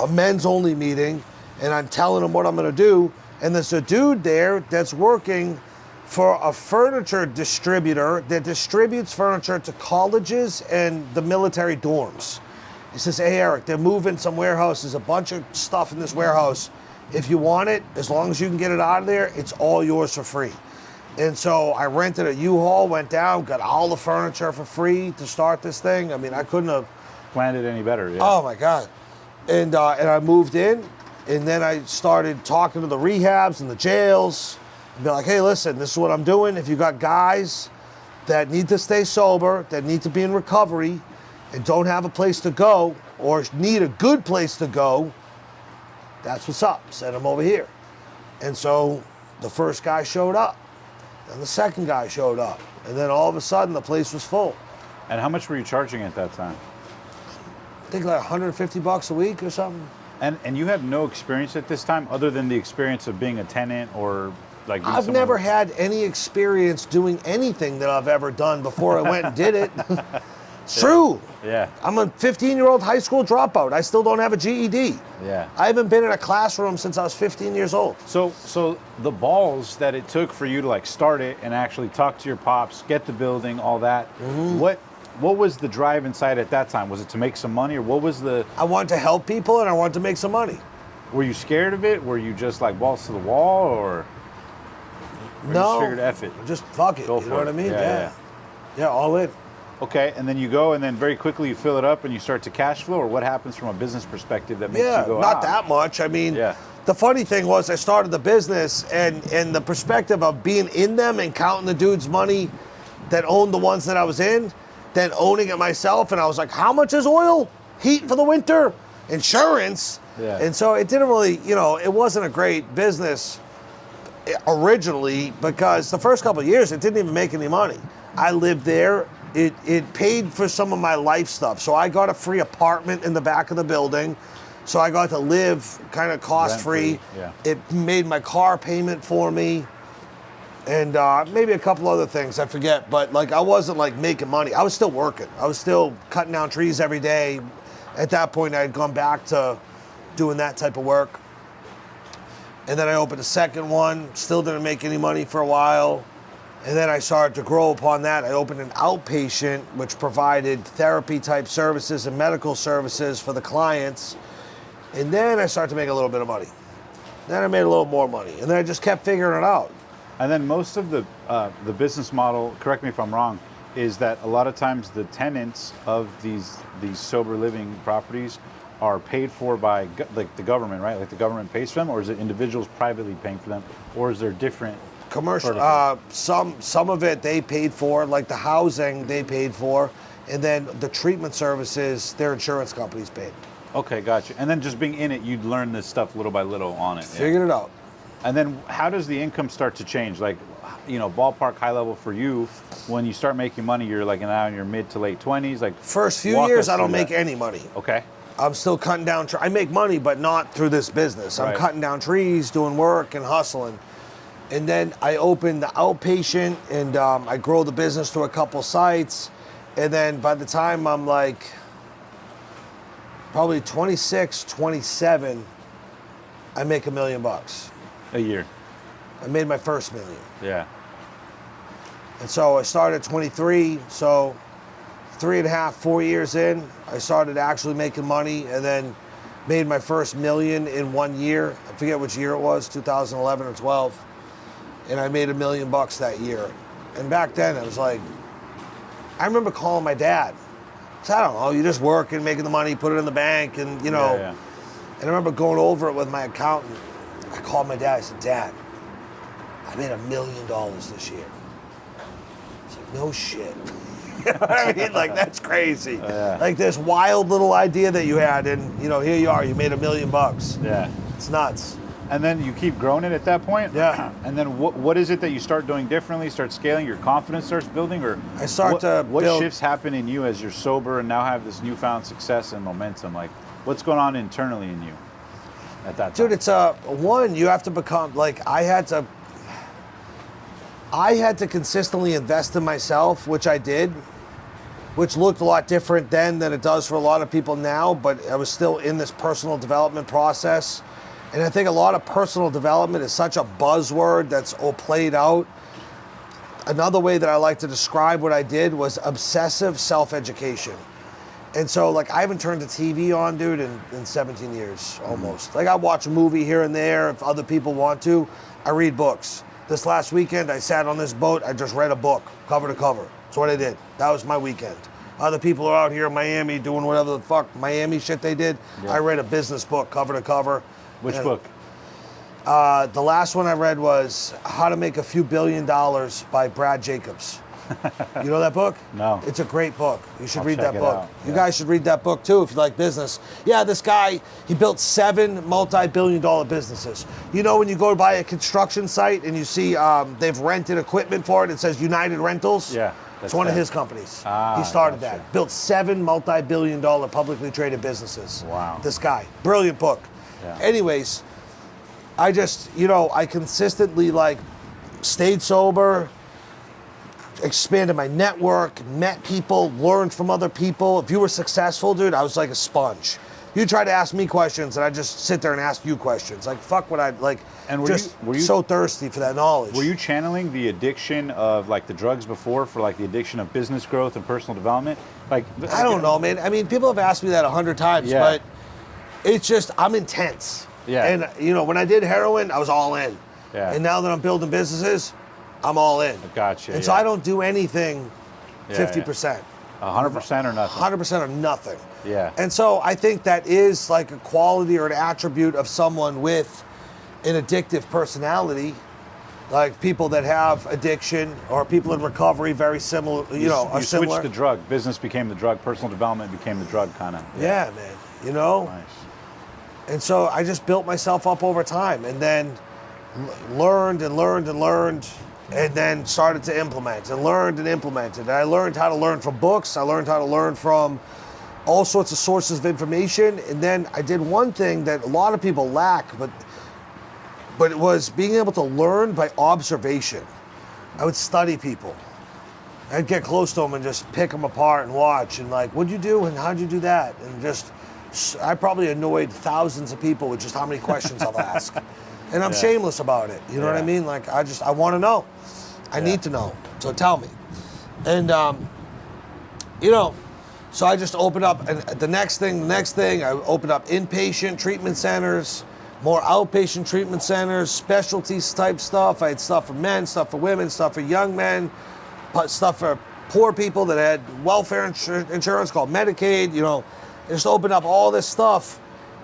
a men's only meeting, and I'm telling them what I'm gonna do. And there's a dude there that's working for a furniture distributor that distributes furniture to colleges and the military dorms. He says, hey, Eric, they're moving some warehouse. There's a bunch of stuff in this warehouse. If you want it, as long as you can get it out of there, it's all yours for free. And so I rented a U-Haul, went down, got all the furniture for free to start this thing. I mean, I couldn't have Planned it any better, yeah. Oh my God. And I moved in, and then I started talking to the rehabs and the jails and be like, hey, listen, this is what I'm doing. If you got guys that need to stay sober, that need to be in recovery and don't have a place to go or need a good place to go, that's what's up. Send them over here. And so the first guy showed up, and the second guy showed up, and then all of a sudden the place was full. And how much were you charging at that time? I think like $150 a week or something. And you had no experience at this time other than the experience of being a tenant or like being I've somewhere- never had any experience doing anything that I've ever done before I went and did it. It's true. Yeah. I'm a 15-year-old high school dropout. I still don't have a GED. Yeah. I haven't been in a classroom since I was 15 years old. So the balls that it took for you to like start it and actually talk to your pops, get the building, all that. Mm-hmm. What was the drive inside at that time? Was it to make some money, or what was the? I wanted to help people and I wanted to make some money. Were you scared of it? Were you just like balls to the wall, or? You No. just figured F it. Just fuck it. Go You for know what it. I mean? Yeah, Yeah, all in. Okay, and then you go, and then very quickly you fill it up, and you start to cash flow, or what happens from a business perspective that makes Yeah, you go? not "Ah." that much. I mean, Yeah. the funny thing was I started the business and the perspective of being in them and counting the dude's money that owned the ones that I was in, then owning it myself. And I was like, how much is oil? Heat for the winter? Insurance? Yeah. And so it didn't really, it wasn't a great business originally because the first couple of years it didn't even make any money. I lived there. It paid for some of my life stuff. So I got a free apartment in the back of the building. So I got to live kind of cost-free. Rent-free, yeah. It made my car payment for me. And maybe a couple other things, I forget. But like I wasn't like making money. I was still working. I was still cutting down trees every day. At that point, I had gone back to doing that type of work. And then I opened a second one. Still didn't make any money for a while. And then I started to grow upon that. I opened an outpatient, which provided therapy type services and medical services for the clients. And then I started to make a little bit of money. Then I made a little more money. And then I just kept figuring it out. And then most of the business model, correct me if I'm wrong, is that a lot of times the tenants of these sober living properties are paid for by like the government, right? Like the government pays for them, or is it individuals privately paying for them, or is there different? Commercial, verticals? some of it they paid for, like the housing they paid for, and then the treatment services their insurance companies paid. Okay, gotcha. And then just being in it, you'd learn this stuff little by little on it. Yeah. Figured it out. And then how does the income start to change? Like, ballpark high level for you, when you start making money, you're like now in your mid to late 20s. Like First few walk years, us I don't through make that. any money. Okay. I'm still cutting down. I make money, but not through this business. I'm Right. cutting down trees, doing work, and hustling. And then I open the outpatient, and I grow the business to a couple sites. And then by the time I'm like probably 26, 27, I make $1 million. A year. I made my first $1 million. Yeah. And so I started at 23, so 3.5, 4 years in, I started actually making money and then made my first $1 million in 1 year. I forget which year it was, 2011 or 12. And I made $1 million that year. And back then, it was like, I remember calling my dad. So I don't know, you just work and making the money, put it in the bank, and you know. Yeah. And I remember going over it with my accountant. I called my dad. I said, Dad, I made $1 million this year. He's like, no shit. You know what I mean? Like, that's crazy. Like this wild little idea that you had, and you know, here you are. You made $1 million. Yeah. It's nuts. And then you keep growing it at that point? Yeah. And then what is it that you start doing differently, start scaling, your confidence starts building? Or I start to what build. shifts happen in you as you're sober and now have this newfound success and momentum? Like, what's going on internally in you at that time? Dude, it's one, you have to become, like, I had to consistently invest in myself, which I did, which looked a lot different then than it does for a lot of people now, but I was still in this personal development process. And I think a lot of personal development is such a buzzword that's all played out. Another way that I like to describe what I did was obsessive self-education. And so, like, I haven't turned the TV on, dude, in 17 years, almost. Like, I watch a movie here and there if other people want to. I read books. This last weekend, I sat on this boat. I just read a book, cover to cover. That's what I did. That was my weekend. Other people are out here in Miami doing whatever the fuck Miami shit they did. Yeah. I read a business book, cover to cover. Which book? The last one I read was How to Make a Few $Billion by Brad Jacobs. You know that book? No. It's a great book. You should read check that it book. out. You guys should read that book too if you like business. Yeah, this guy, he built 7 multi-billion-dollar businesses. You know when you go to buy a construction site and you see they've rented equipment for it, it says United Rentals? Yeah. It's one of his companies. He gotcha. started that. Built 7 multi-billion-dollar publicly traded businesses. Wow. This guy. Brilliant book. Yeah. Anyways, I just, you know, I consistently like stayed sober, expanded my network, met people, learned from other people. If you were successful, dude, I was like a sponge. You try to ask me questions and I just sit there and ask you questions. Like, fuck what I like. And were you so thirsty for that knowledge. Were you channeling the addiction of like the drugs before for like the addiction of business growth and personal development? Like, I don't know, man. I mean, people have asked me that 100 times, but it's just, I'm intense. Yeah. And, you know, when I did heroin, I was all in. Yeah. And now that I'm building businesses, I'm all in. Gotcha. And so I don't do anything 50%. 100% or nothing? 100% or nothing. Yeah. And so I think that is like a quality or an attribute of someone with an addictive personality. Like people that have addiction or people in recovery, very similar, you know, are similar. Switched the drug. Business became the drug. Personal development became the drug, kind of. Yeah, man. You know? Nice. And so I just built myself up over time and then learned and learned and learned and then started to implement and learned and implemented. And I learned how to learn from books. I learned how to learn from all sorts of sources of information. And then I did one thing that a lot of people lack, but it was being able to learn by observation. I would study people. I'd get close to them and just pick them apart and watch and like, what'd you do and how'd you do that? And just, I probably annoyed thousands of people with just how many questions I'll ask. And I'm shameless about it. You know what I mean? Like, I want to know. I need to know. So tell me. And, you know, so I just opened up, and the next thing, I opened up inpatient treatment centers, more outpatient treatment centers, specialties type stuff. I had stuff for men, stuff for women, stuff for young men, stuff for poor people that had welfare insurance called Medicaid, you know. I just opened up all this stuff.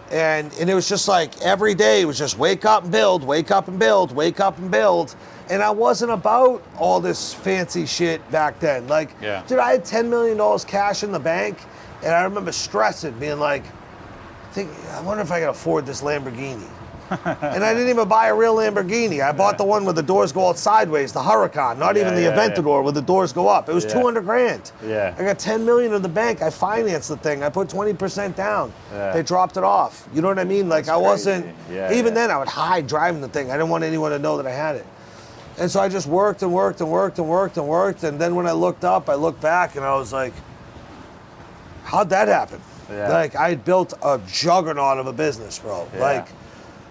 And it was just like every day it was just wake up and build, wake up and build, wake up and build. And I wasn't about all this fancy shit back then. Like, dude, I had $10 million cash in the bank, and I remember stressing, being like, I wonder if I can afford this Lamborghini. And I didn't even buy a real Lamborghini. I bought the one where the doors go out sideways, the Huracan, not even the Aventador where the doors go up. It was 200 grand. Yeah. I got 10 million in the bank. I financed the thing. I put 20% down. They dropped it off. You know what I mean? Like, I wasn't, even then I would hide driving the thing. I didn't want anyone to know that I had it. And so I just worked and worked and worked and worked and worked. And then when I looked up, I looked back and I was like, how'd that happen? Like, I had built a juggernaut of a business, bro. Like,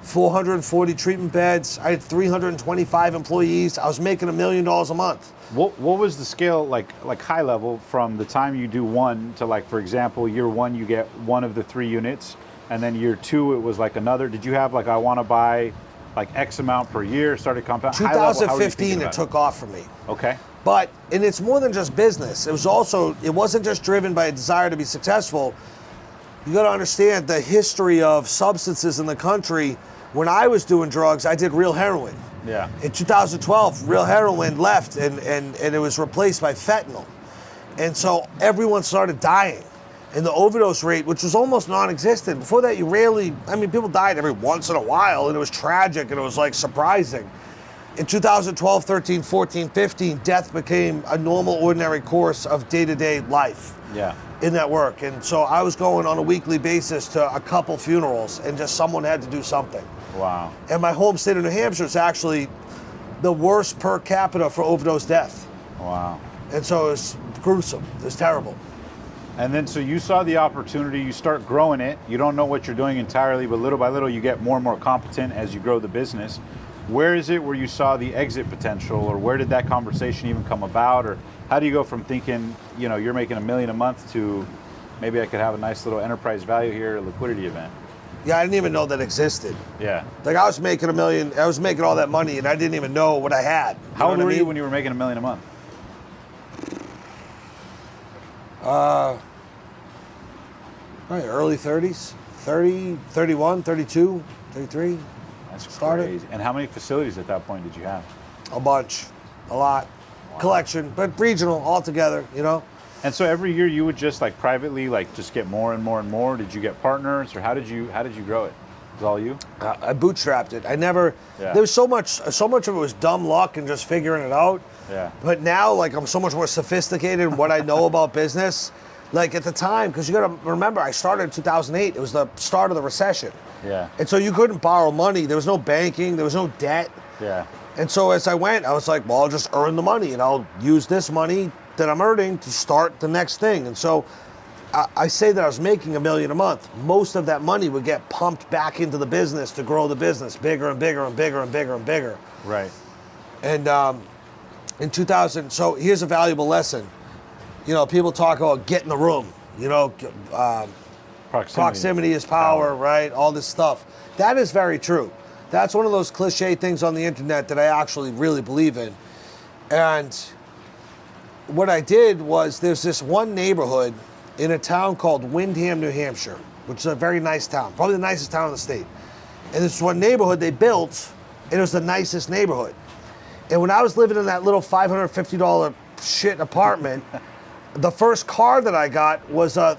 440 treatment beds. I had 325 employees. I was making $1 million a month. What was the scale, like high level, from the time you do one to, like, for example, year one, you get one of the 3 units, and then year 2, it was like another. Did you have like, I want to buy like X amount per year, started compounding? High level, how were you thinking 2015, it about took off for me. Okay. But, and it's more than just business. It wasn't just driven by a desire to be successful. You got to understand the history of substances in the country. When I was doing drugs, I did real heroin. Yeah. In 2012, real heroin left and it was replaced by fentanyl. And so everyone started dying. And the overdose rate, which was almost non-existent. Before that, people died every once in a while, and it was tragic, and it was like surprising. In 2012, 13, 14, 15, death became a normal, ordinary course of day-to-day life. Yeah. In that work. And so I was going on a weekly basis to a couple funerals, and just someone had to do something. Wow. And my home state of New Hampshire is actually the worst per capita for overdose death. Wow. And so it was gruesome. It was terrible. And then so you saw the opportunity, you start growing it. You don't know what you're doing entirely, but little by little you get more and more competent as you grow the business. Where is it where you saw the exit potential, or where did that conversation even come about? Or how do you go from thinking, you're making $1 million a month to maybe I could have a nice little enterprise value here, a liquidity event? Yeah, I didn't even know that existed. Yeah. Like I was making $1 million, I was making all that money and I didn't even know what I had. How old were you when you were making $1 million a month? Probably early 30s, 30, 31, 32, 33. That's Started. crazy. And how many facilities at that point did you have? A bunch, a lot. Wow. Collection, but regional all together, And so every year you would just like privately just get more and more and more. Did you get partners, or how did you grow it? Was it all you? I bootstrapped it. There was so much of it was dumb luck and just figuring it out. Yeah. But now, I'm so much more sophisticated in what I know about business. Like at the time, because you got to remember, I started in 2008. It was the start of the recession. Yeah. And so you couldn't borrow money. There was no banking. There was no debt. Yeah. And so as I went, I was like, well, I'll just earn the money, and I'll use this money that I'm earning to start the next thing. And so I say that I was making $1 million a month. Most of that money would get pumped back into the business to grow the business bigger and bigger and bigger and bigger and bigger. Right. And in 2000, so here's a valuable lesson. People talk about get in the room, proximity is power, right? All this stuff. That is very true. That's one of those cliche things on the internet that I actually really believe in. And what I did was, there's this one neighborhood in a town called Windham, New Hampshire, which is a very nice town, probably the nicest town in the state. And this one neighborhood they built, and it was the nicest neighborhood. And when I was living in that little $550 shit apartment, the first car that I got was a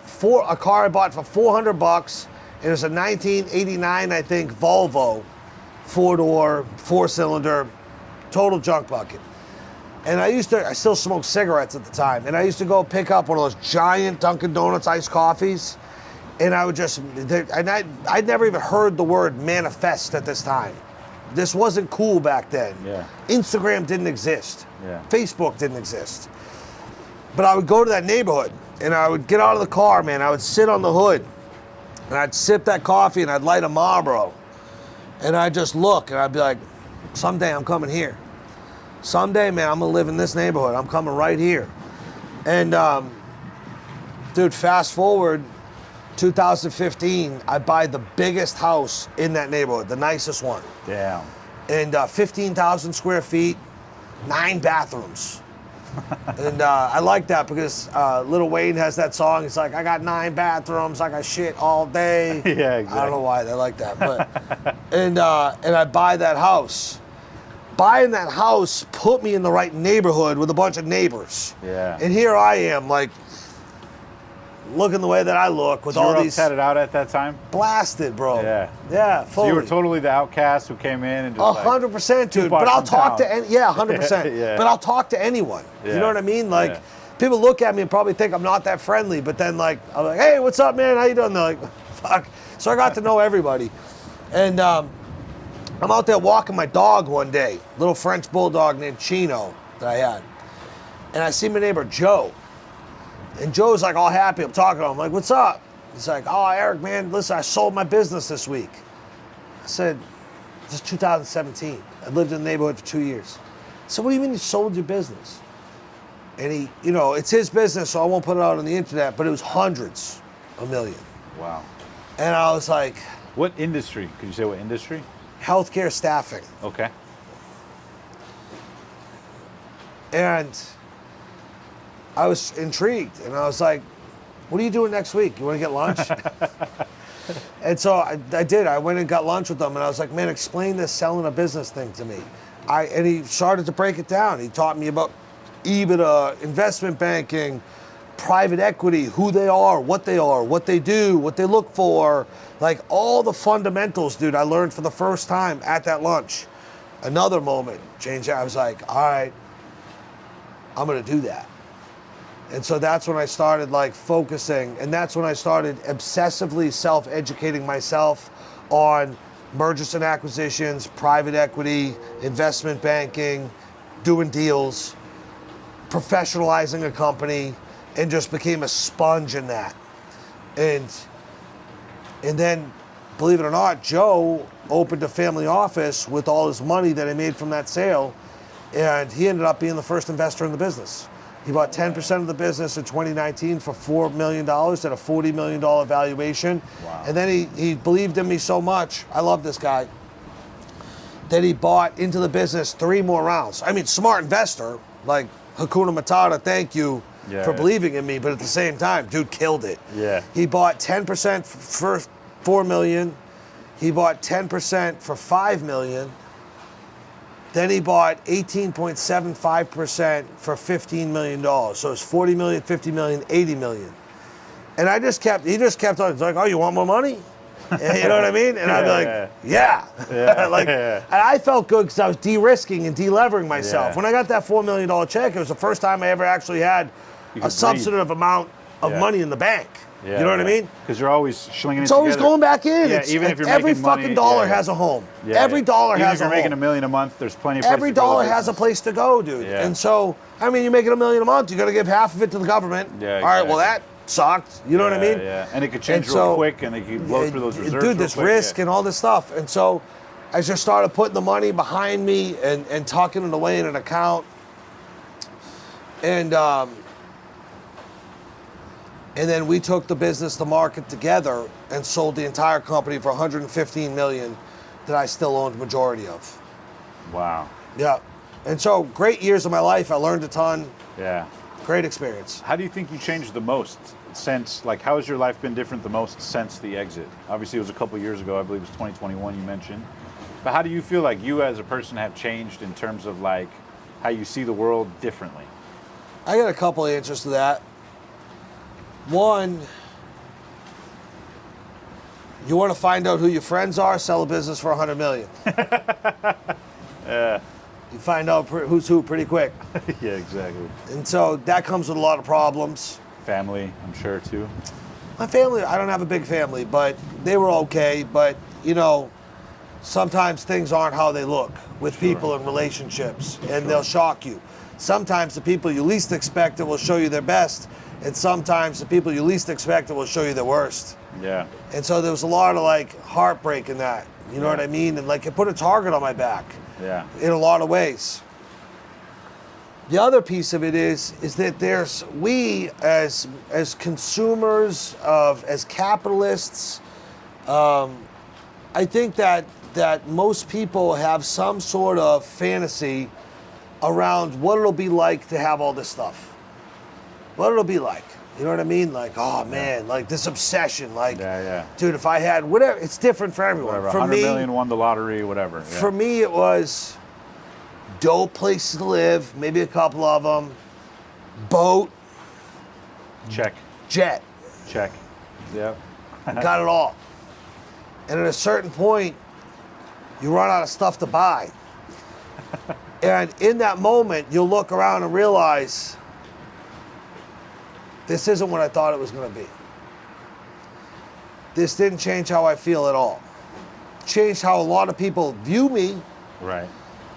car I bought for $400. It was a 1989, I think, Volvo, 4-door, 4-cylinder, total junk bucket. And I still smoked cigarettes at the time, and I used to go pick up one of those giant Dunkin' Donuts iced coffees, and I would I'd never even heard the word manifest at this time. This wasn't cool back then. Yeah. Instagram didn't exist. Yeah. Facebook didn't exist. But I would go to that neighborhood, and I would get out of the car, man. I would sit on the hood, and I'd sip that coffee, and I'd light a Marlboro. And I'd just look, and I'd be like, someday I'm coming here. Someday, man, I'm going to live in this neighborhood. I'm coming right here. And, dude, fast forward, 2015, I buy the biggest house in that neighborhood, the nicest one. Damn. And 15,000 square feet, 9 bathrooms. And I like that because Lil Wayne has that song. It's like, I got 9 bathrooms, I got shit all day. Yeah, exactly. I don't know why they like that, but and I buy that house. Buying that house put me in the right neighborhood with a bunch of neighbors. Yeah. And here I am, like, looking the way that I look with all these. You were headed out at that time? Blasted, bro. Yeah. Yeah, fully. So you were totally the outcast who came in and just 100%, dude. But I'll talk to 100%. Yeah. But I'll talk to anyone. Yeah. You know what I mean? Like, people look at me and probably think I'm not that friendly, but then I'm like, hey, what's up, man? How you doing? They're like, fuck. So I got to know everybody. And I'm out there walking my dog one day, little French bulldog named Chino that I had. And I see my neighbor Joe. And Joe's like all happy. I'm talking to him. I'm like, what's up? He's like, oh, Eric, man, listen, I sold my business this week. I said, this is 2017. I lived in the neighborhood for 2 years. I said, what do you mean you sold your business? And he, it's his business, so I won't put it out on the internet, but it was $hundreds of millions. Wow. And I was like, what industry? Could you say what industry? healthcare staffing. Okay. And I was intrigued, and I was like, what are you doing next week? You want to get lunch? And so I did. I went and got lunch with them, and I was like, man, explain this selling a business thing to me. And he started to break it down. He taught me about EBITDA, investment banking, private equity, who they are, what they do, what they look for, like all the fundamentals, dude, I learned for the first time at that lunch. Another moment changed. I was like, all right, I'm gonna do that. And so that's when I started like focusing, and that's when I started obsessively self-educating myself on mergers and acquisitions, private equity, investment banking, doing deals, professionalizing a company, and just became a sponge in that. And then, believe it or not, Joe opened a family office with all his money that he made from that sale, and he ended up being the first investor in the business. He bought 10% of the business in 2019 for $4 million at a $40 million valuation. Wow. And then he believed in me so much, I love this guy, that he bought into the business 3 more rounds. I mean, smart investor, like Hakuna Matata, thank you for believing in me, but at the same time, dude killed it. Yeah. He bought 10% for $4 million. He bought 10% for $5 million. Then he bought 18.75% for $15 million. So it's 40 million, 50 million, 80 million. And he just kept on, he's like, oh, you want more money? And you know what I mean? And I'd be like, yeah. And I felt good because I was de-risking and de-levering myself. Yeah. When I got that $4 million check, it was the first time I ever actually had a substantive amount of money in the bank. Yeah, you know what I mean? Because you're always slinging it It's always together. going back in. Yeah, It's, even if you're every making fucking money, dollar has a home. Yeah, Every dollar even has if a you're making home. $1 million a month, there's plenty of places Every to grow dollar the has a business. place to go, dude. Yeah. And so, I mean, you're making $1 million a month. You got to give half of it to the government. Yeah, All right. Well, exactly. that sucked. You know what I mean? Yeah. And it could change And real so- quick, and they could blow through those reserves. Dude, this real quick. risk and all this stuff. And so, I just started putting the money behind me and tucking it away in an account. And then we took the business to market together and sold the entire company for $115 million that I still owned majority of. Wow. Yeah. And so great years of my life. I learned a ton. Yeah. Great experience. How do you think you changed the most since, like, how has your life been different the most since the exit? Obviously, it was a couple years ago. I believe it was 2021 you mentioned. But how do you feel like you as a person have changed in terms of, like, how you see the world differently? I got a couple of answers to that. One, you want to find out who your friends are, sell a business for $100 million. Yeah. You find out who's who pretty quick. Yeah, exactly. And so that comes with a lot of problems. Family, I'm sure, too. My family, I don't have a big family, but they were okay. But, you know, sometimes things aren't how they look with people in relationships, and they'll shock you. Sometimes the people you least expect it will show you their best, and sometimes the people you least expect it will show you their worst. Yeah. And so there was a lot of like heartbreak in that, you know what I mean? And like it put a target on my back Yeah. in a lot of ways. The other piece of it is that we as consumers as capitalists, I think that most people have some sort of fantasy around what it'll be like to have all this stuff. What it'll be like. You know what I mean? Like, oh man, like this obsession. Like, dude, if I had whatever, it's different for everyone. Whatever, For 100 me, million, won the lottery, whatever. Yeah. for me, it was dope places to live, maybe a couple of them, boat, Check. jet, Check. Yep. got it all. And at a certain point, you run out of stuff to buy. And in that moment, you'll look around and realize, this isn't what I thought it was going to be. This didn't change how I feel at all. Changed how a lot of people view me. Right.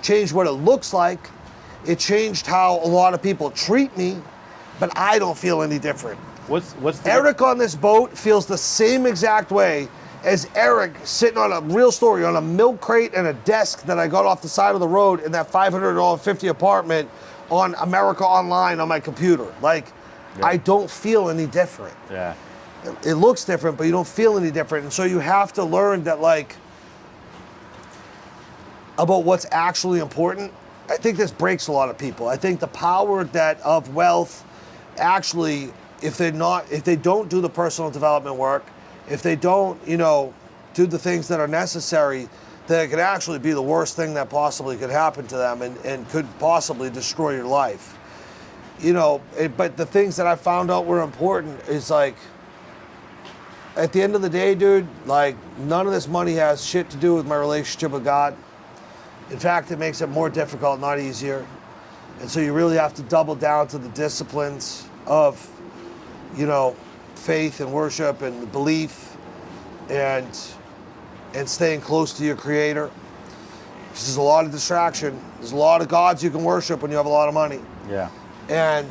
Changed what it looks like. It changed how a lot of people treat me, but I don't feel any different. What's the Eric on this boat feels the same exact way as Eric sitting on a real story on a milk crate and a desk that I got off the side of the road in that $500.50 apartment on America Online on my computer. Like, I don't feel any different. Yeah. It looks different, but you don't feel any different. And so you have to learn that, like, about what's actually important, I think this breaks a lot of people. I think the power of wealth, actually, if they don't do the personal development work, if they don't, do the things that are necessary, then it could actually be the worst thing that possibly could happen to them and could possibly destroy your life. But the things that I found out were important is like, at the end of the day, dude, like none of this money has shit to do with my relationship with God. In fact, it makes it more difficult, not easier. And so you really have to double down to the disciplines of, faith and worship and belief and staying close to your Creator. There's a lot of distraction. There's a lot of gods you can worship when you have a lot of money. Yeah. And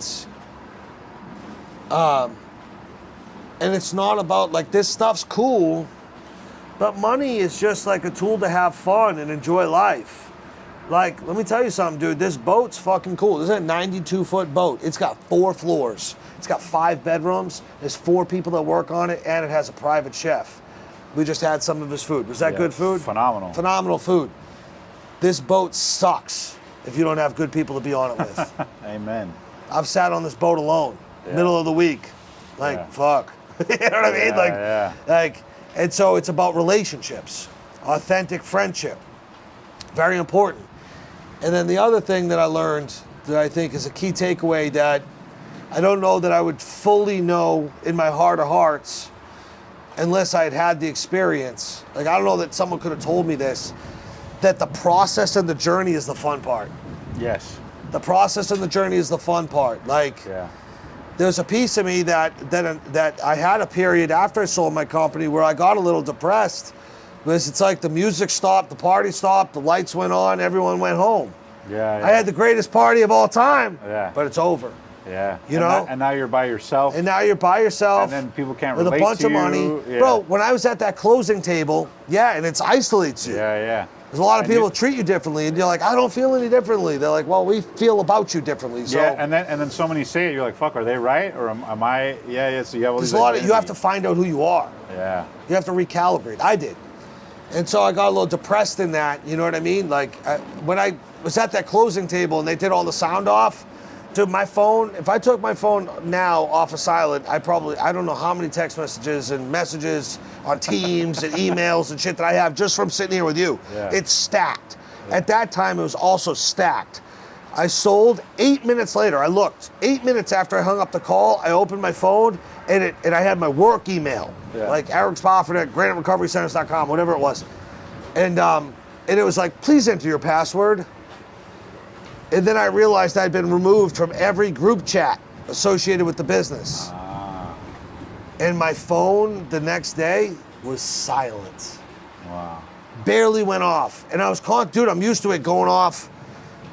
it's not about, like, this stuff's cool, but money is just like a tool to have fun and enjoy life. Like, let me tell you something, dude. This boat's fucking cool. This is a 92-foot boat. It's got 4 floors. It's got 5 bedrooms. There's 4 people that work on it, and it has a private chef. We just had some of his food. Was that good food? Phenomenal. Phenomenal food. This boat sucks if you don't have good people to be on it with. Amen. I've sat on this boat alone, middle of the week. Like, fuck. You know what I mean? Like, and so it's about relationships, authentic friendship. Very important. And then the other thing that I learned that I think is a key takeaway that I don't know that I would fully know in my heart of hearts unless I had had the experience. Like, I don't know that someone could have told me this, that the process and the journey is the fun part. Yes. The process and the journey is the fun part. Like, there's a piece of me that I had a period after I sold my company where I got a little depressed because it's like the music stopped, the party stopped, the lights went on, everyone went home. Yeah. I had the greatest party of all time, but it's over. Yeah. And now you're by yourself. And now you're by yourself. And then people can't with relate a bunch to of you. money. Yeah. Bro, when I was at that closing table, and it isolates you. Yeah. There's a lot of people treat you differently, and you're like, I don't feel any differently. They're like, well, we feel about you differently. So and then so many say it. You're like, fuck, are they right or am I? Yeah. So you have all there's these a lot of, you have to find out who you are. Yeah. You have to recalibrate. I did, and so I got a little depressed in that. You know what I mean? Like when I was at that closing table and they did all the sound off. Dude, my phone, if I took my phone now off of silent, I don't know how many text messages and messages on Teams and emails and shit that I have just from sitting here with you. Yeah. It's stacked. Yeah. At that time, it was also stacked. I sold 8 minutes later. I looked. 8 minutes after I hung up the call, I opened my phone and I had my work email, like Eric Spofford at graniterecoverycenters.com, whatever it was. And it was like, please enter your password. And then I realized I'd been removed from every group chat associated with the business. And my phone the next day was silent. Wow. Barely went off. And I was dude, I'm used to it going off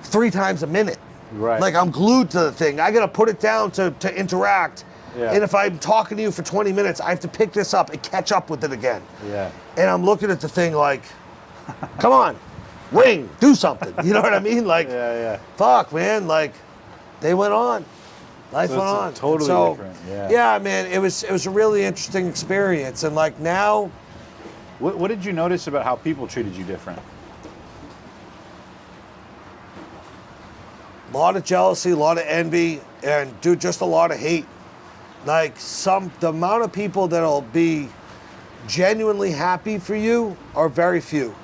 3 times a minute. Right. Like I'm glued to the thing. I gotta put it down to interact. Yeah. And if I'm talking to you for 20 minutes, I have to pick this up and catch up with it again. Yeah. And I'm looking at the thing like, come on. Wing, do something. You know what I mean? Like, fuck, man. Like, they went on. Life went on. Totally different. Yeah, man. It was a really interesting experience. And like now, what did you notice about how people treated you different? a lot of jealousy, a lot of envy, and dude, just a lot of hate. Like the amount of people that'll be genuinely happy for you are very few.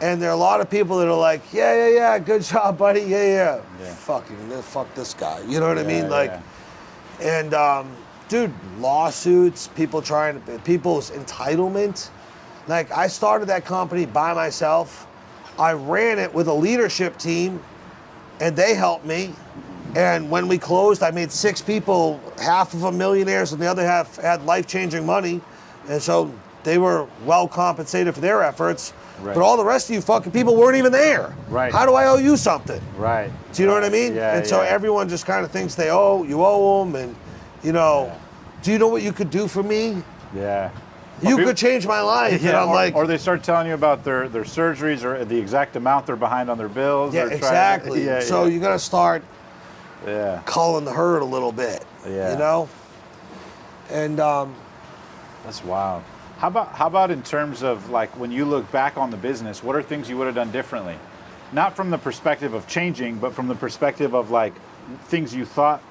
And there are a lot of people that are like, yeah, good job, buddy, yeah. Fuck this guy, you know what I mean? Like, and dude, lawsuits, people's entitlement. Like, I started that company by myself. I ran it with a leadership team, and they helped me. And when we closed, I made 6 people, half of them millionaires, and the other half had life-changing money. And so they were well compensated for their efforts. Right. But all the rest of you fucking people weren't even there. Right. How do I owe you something? Right. Do you know what I mean? Yeah, and so everyone just kind of thinks you owe them, and do you know what you could do for me? Yeah. You could change my life. Yeah, and I'm like, or they start telling you about their surgeries or the exact amount they're behind on their bills. Yeah, exactly. So you got to start culling the herd a little bit. Yeah. You know? And that's wild. How about in terms of like when you look back on the business, what are things you would have done differently? Not from the perspective of changing, but from the perspective of like things you thought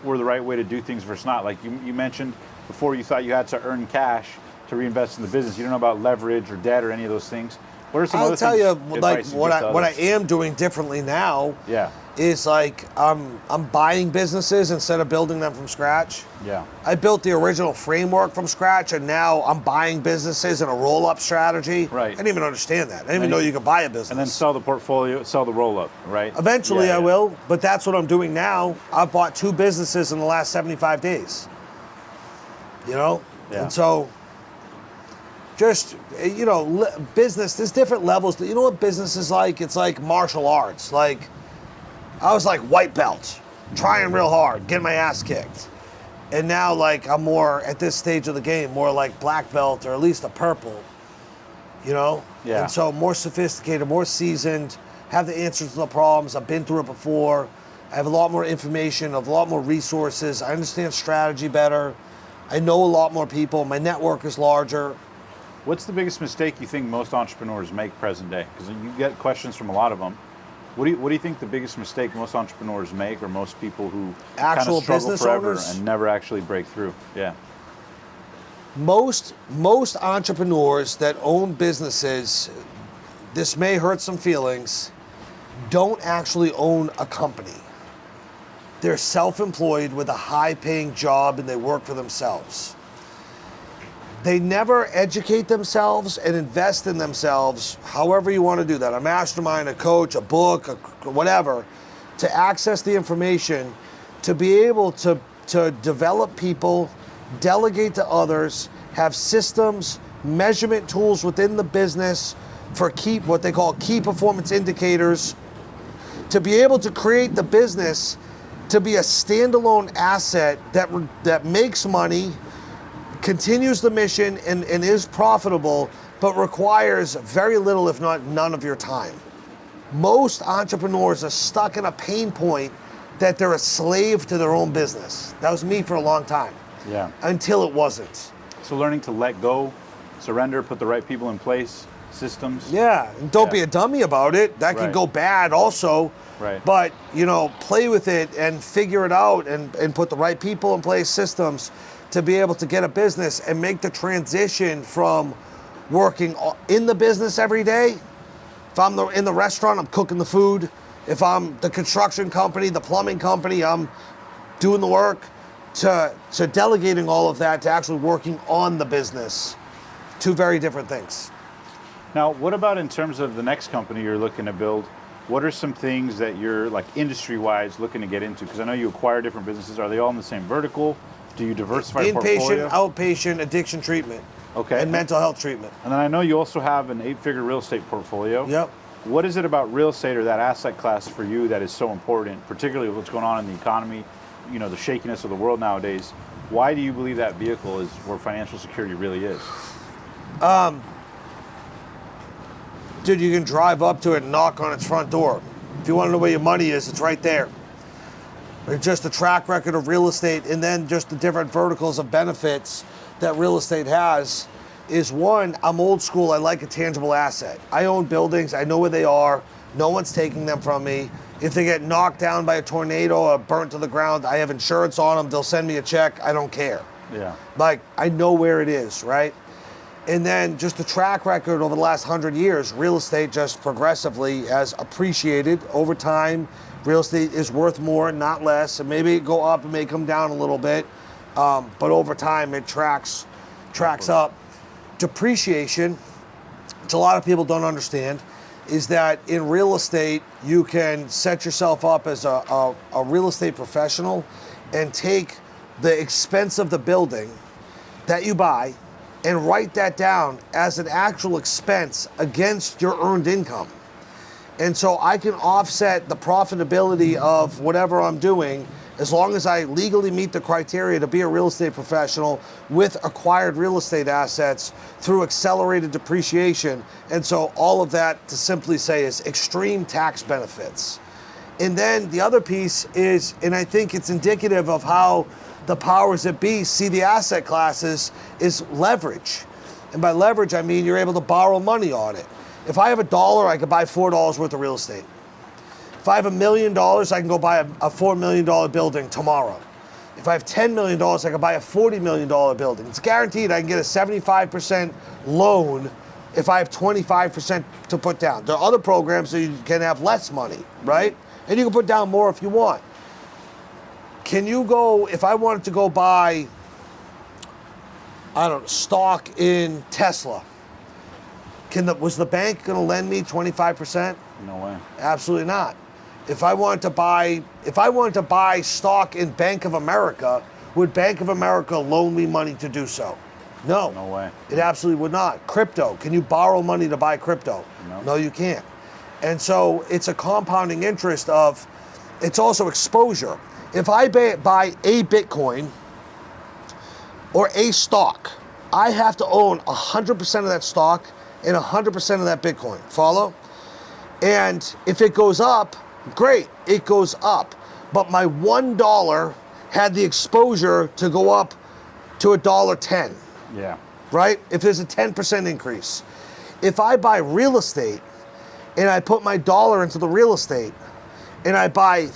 were the right way to do things versus not. Like you mentioned before, you thought you had to earn cash to reinvest in the business. You don't know about leverage or debt or any of those things. What are some I'll other tell things, you, like advice what give to I others? am doing differently now Yeah, is like I'm buying businesses instead of building them from scratch. yeah, I built the original framework from scratch, and now I'm buying businesses in a roll-up strategy. Right. I didn't even understand that. I didn't even then know you- you could buy a business. and then sell the portfolio, sell the roll up, right? Eventually Yeah, I yeah. will, but that's what I'm doing now. I've bought 2 businesses in the last 75 days. You know? Yeah. And so just, you know, business, there's different levels. You know what business is like? It's like martial arts. Like, I was like white belt, trying real hard, getting my ass kicked. And now, like, I'm more, at this stage of the game, more like black belt or at least a purple, you know? Yeah. And so more sophisticated, more seasoned, have the answers to the problems. I've been through it before. I have a lot more information, a lot more resources. I understand strategy better. I know a lot more people. My network is larger. What's the biggest mistake you think most entrepreneurs make present day? Because you get questions from a lot of them. What do you think the biggest mistake most entrepreneurs make, or most people who kind Actual of struggle business forever owners? and never actually break through? Yeah, Most entrepreneurs that own businesses, this may hurt some feelings, don't actually own a company. They're self-employed with a high-paying job and they work for themselves. They never educate themselves and invest in themselves, however you want to do that, a mastermind, a coach, a book, whatever, to access the information, to be able to develop people, delegate to others, have systems, measurement tools within the business for what they call key performance indicators, to be able to create the business to be a standalone asset that makes money, continues the mission, and is profitable, but requires very little, if not none, of your time. Most entrepreneurs are stuck in a pain point that they're a slave to their own business. That was me for a long time. yeah. Until it wasn't. So learning to let go, surrender, put the right people in place, systems. Yeah, and don't be Yeah. a dummy about it. That can Right. go bad also. Right. But, you know, play with it and figure it out and put the right people in place, systems, to be able to get a business and make the transition from working in the business every day. If I'm in the restaurant, I'm cooking the food. If I'm the construction company, the plumbing company, I'm doing the work, to delegating all of that to actually working on the business. 2 very different things. Now, what about in terms of the next company you're looking to build? What are some things that you're like industry-wise looking to get into? Because I know you acquire different businesses. Are they all in the same vertical? Do you diversify portfolio? Inpatient, outpatient, addiction treatment. Okay. And mental health treatment. And then I know you also have an 8-figure real estate portfolio. Yep. What is it about real estate or that asset class for you that is so important, particularly with what's going on in the economy, you know, the shakiness of the world nowadays? Why do you believe that vehicle is where financial security really is? Dude, you can drive up to it and knock on its front door. If you want to know where your money is, it's right there. It's just a track record of real estate, and then just the different verticals of benefits that real estate has is, one, I'm old school. I like a tangible asset. I own buildings. I know where they are. No one's taking them from me. If they get knocked down by a tornado or burnt to the ground, I have insurance on them. They'll send me a check. I don't care. Yeah. Like, I know where it is, right? And then just the track record over the last 100 years, real estate just progressively has appreciated over time. Real estate is worth more, not less. And maybe it go up and may come down a little bit. But over time, it tracks up. Depreciation, which a lot of people don't understand, is that in real estate, you can set yourself up as a real estate professional and take the expense of the building that you buy and write that down as an actual expense against your earned income. And so I can offset the profitability of whatever I'm doing as long as I legally meet the criteria to be a real estate professional with acquired real estate assets through accelerated depreciation. And so all of that, to simply say, is extreme tax benefits. And then the other piece is, and I think it's indicative of how the powers that be see the asset classes, is leverage. And by leverage, I mean you're able to borrow money on it. If I have $1, I could buy $4 worth of real estate. If I have $1 million, I can go buy a $4 million building tomorrow. If I have $10 million, I can buy a $40 million building. It's guaranteed I can get a 75% loan if I have 25% to put down. There are other programs so you can have less money, right? And you can put down more if you want. Can you go, if I wanted to go buy, I don't know, stock in Tesla, was the bank going to lend me 25%? No way. Absolutely not. If I wanted to buy stock in Bank of America, would Bank of America loan me money to do so? No. No way. It absolutely would not. Crypto, can you borrow money to buy crypto? No. No, you can't. And so it's a compounding interest of, it's also exposure. If I buy a Bitcoin or a stock, I have to own 100% of that stock and 100% of that Bitcoin. Follow? And if it goes up, great, it goes up. But my $1 had the exposure to go up to $1.10. Yeah. Right? If there's a 10% increase. If I buy real estate and I put my dollar into the real estate and I buy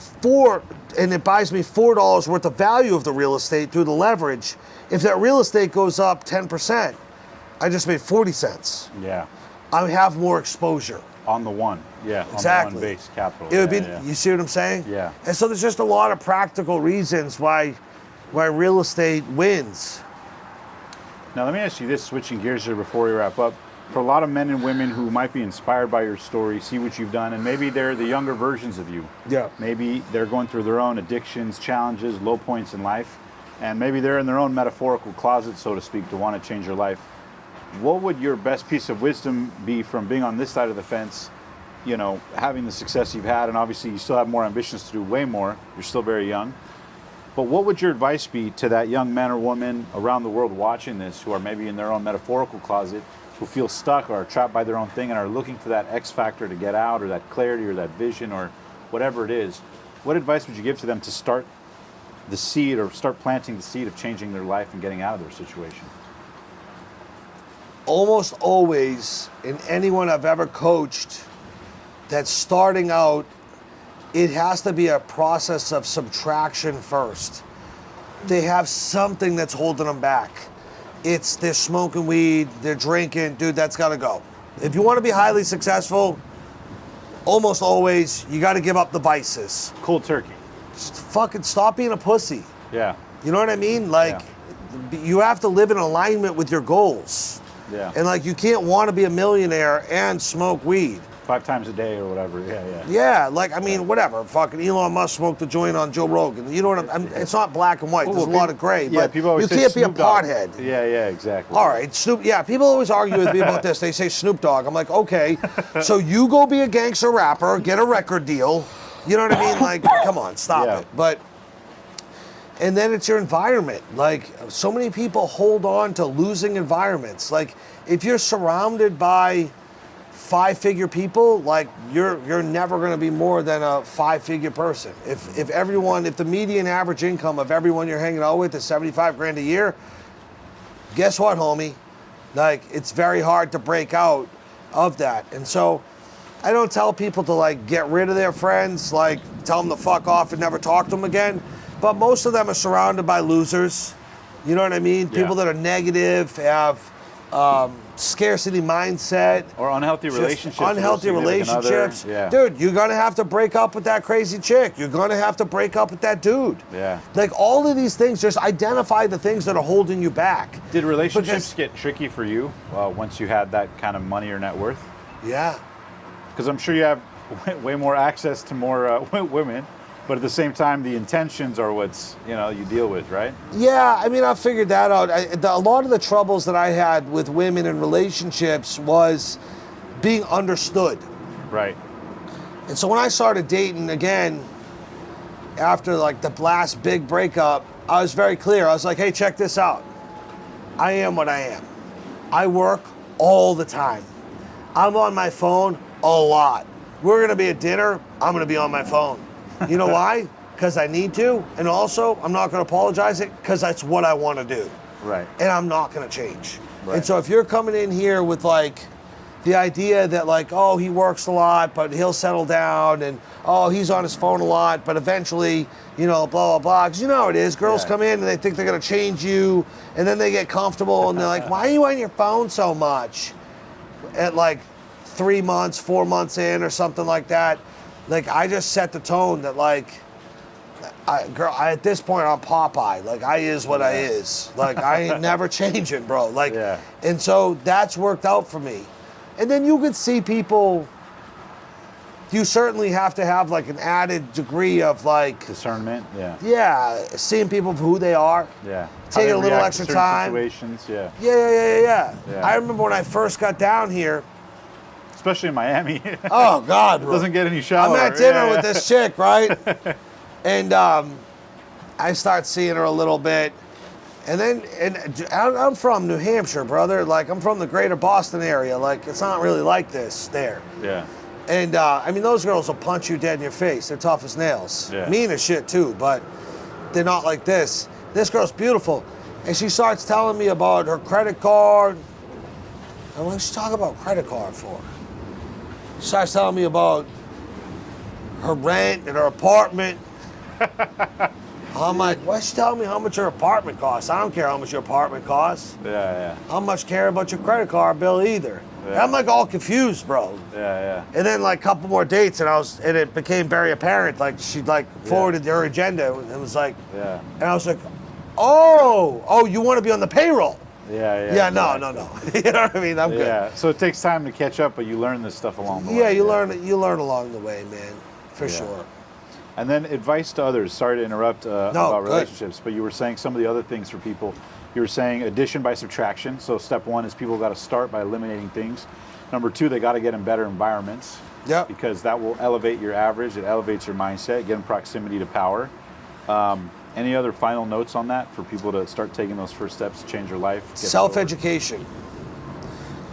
and it buys me $4 worth of value of the real estate through the leverage, if that real estate goes up 10%, I just made 40 cents. Yeah. I have more exposure. On the one. Yeah. Exactly. On the one base capital. It would be, yeah. you see what I'm saying? Yeah. And so there's just a lot of practical reasons why real estate wins. Now let me ask you this, switching gears here before we wrap up. For a lot of men and women who might be inspired by your story, see what you've done, and maybe they're the younger versions of you. Yeah. Maybe they're going through their own addictions, challenges, low points in life, and maybe they're in their own metaphorical closet, so to speak, to want to change their life. What would your best piece of wisdom be from being on this side of the fence, you know, having the success you've had, and obviously you still have more ambitions to do way more, you're still very young, but what would your advice be to that young man or woman around the world watching this who are maybe in their own metaphorical closet, who feel stuck or are trapped by their own thing and are looking for that X factor to get out, or that clarity or that vision or whatever it is? What advice would you give to them to start the seed or start planting the seed of changing their life and getting out of their situation? Almost always, in anyone I've ever coached that's starting out, it has to be a process of subtraction first. They have something that's holding them back. They're smoking weed, they're drinking, dude, that's gotta go. If you wanna be highly successful, almost always, you gotta give up the vices. Cold turkey. Just fucking stop being a pussy. Yeah. You know what I mean? Like, you have to live in alignment with your goals. Yeah. And like, you can't wanna be a millionaire and smoke weed. 5 times a day or whatever. Yeah. Yeah, like, I mean, whatever. Fucking Elon Musk smoked a joint on Joe Rogan. You know what I'm it's not black and white. There's a lot of gray. Yeah, but people always you say can't be a Snoop Dogg. pothead. Yeah, exactly. All right, Snoop. Yeah, people always argue with me about this. They say Snoop Dogg. I'm like, okay, so you go be a gangster rapper, get a record deal. You know what I mean? Like, come on, stop it. But, and then it's your environment. Like, so many people hold on to losing environments. Like, if you're surrounded by 5-figure people, like, you're never going to be more than a 5-figure person. If the median average income of everyone you're hanging out with is 75 grand a year, guess what, homie? Like, it's very hard to break out of that. And so I don't tell people to like get rid of their friends, like tell them to fuck off and never talk to them again. But most of them are surrounded by losers. You know what I mean? Yeah. People that are negative, have scarcity mindset. Or unhealthy relationships. Unhealthy with a significant relationships. other. Yeah. Dude, you're going to have to break up with that crazy chick. You're going to have to break up with that dude. Yeah. Like, all of these things, just identify the things that are holding you back. Did relationships get tricky for you once you had that kind of money or net worth? Yeah. Because I'm sure you have way more access to more women, but at the same time, the intentions are what's, you deal with, right? Yeah, I mean, I figured that out. A lot of the troubles that I had with women in relationships was being understood. Right. And so when I started dating again, after like the last big breakup, I was very clear. I was like, hey, check this out. I am what I am. I work all the time. I'm on my phone a lot. We're gonna be at dinner, I'm gonna be on my phone. You know why? Because I need to, and also I'm not gonna apologize it because that's what I want to do. Right. And I'm not gonna change. And so if you're coming in here with like the idea that like, oh, he works a lot, but he'll settle down, and oh, he's on his phone a lot, but eventually, you know, blah, blah, blah. Because you know how it is. Girls come in and they think they're going to change you, and then they get comfortable, and they're like, why are you on your phone so much? At like 3 months, 4 months in or something like that. Like, I just set the tone that like, at this point, I'm Popeye. Like, I is what I is. Like, I ain't never changing, bro. Like, and so that's worked out for me. And then you could see people, you certainly have to have like an added degree of like discernment. Seeing people for who they are. Taking a little extra time. Situations. Yeah. I remember when I first got down here, especially in Miami. Oh God, bro. It doesn't get any shallower. I'm at dinner with this chick, right? And I start seeing her a little bit. And then, I'm from New Hampshire, brother. Like, I'm from the greater Boston area. Like, it's not really like this there. And, I mean, those girls will punch you dead in your face. They're tough as nails. Mean as shit, too, but they're not like this. This girl's beautiful. And she starts telling me about her credit card. And what's she talking about credit card for? She starts telling me about her rent and her apartment. I'm like, why's she telling me how much your apartment costs? I don't care how much your apartment costs. How much care about your credit card bill either. I'm like all confused, bro. And then like a couple more dates, and it became very apparent. Like she like forwarded her agenda, and it was like, and I was like, oh, you want to be on the payroll? No. You know what I mean? I'm good. So it takes time to catch up, but you learn this stuff along the way. Yeah, you learn along the way, man, for sure. And then advice to others. Sorry to interrupt about relationships, but you were saying some of the other things for people. You were saying addition by subtraction. So step one is people got to start by eliminating things. Number two, they got to get in better environments. Because that will elevate your average. It elevates your mindset. Get in proximity to power. Any other final notes on that for people to start taking those first steps to change their life? Self-education.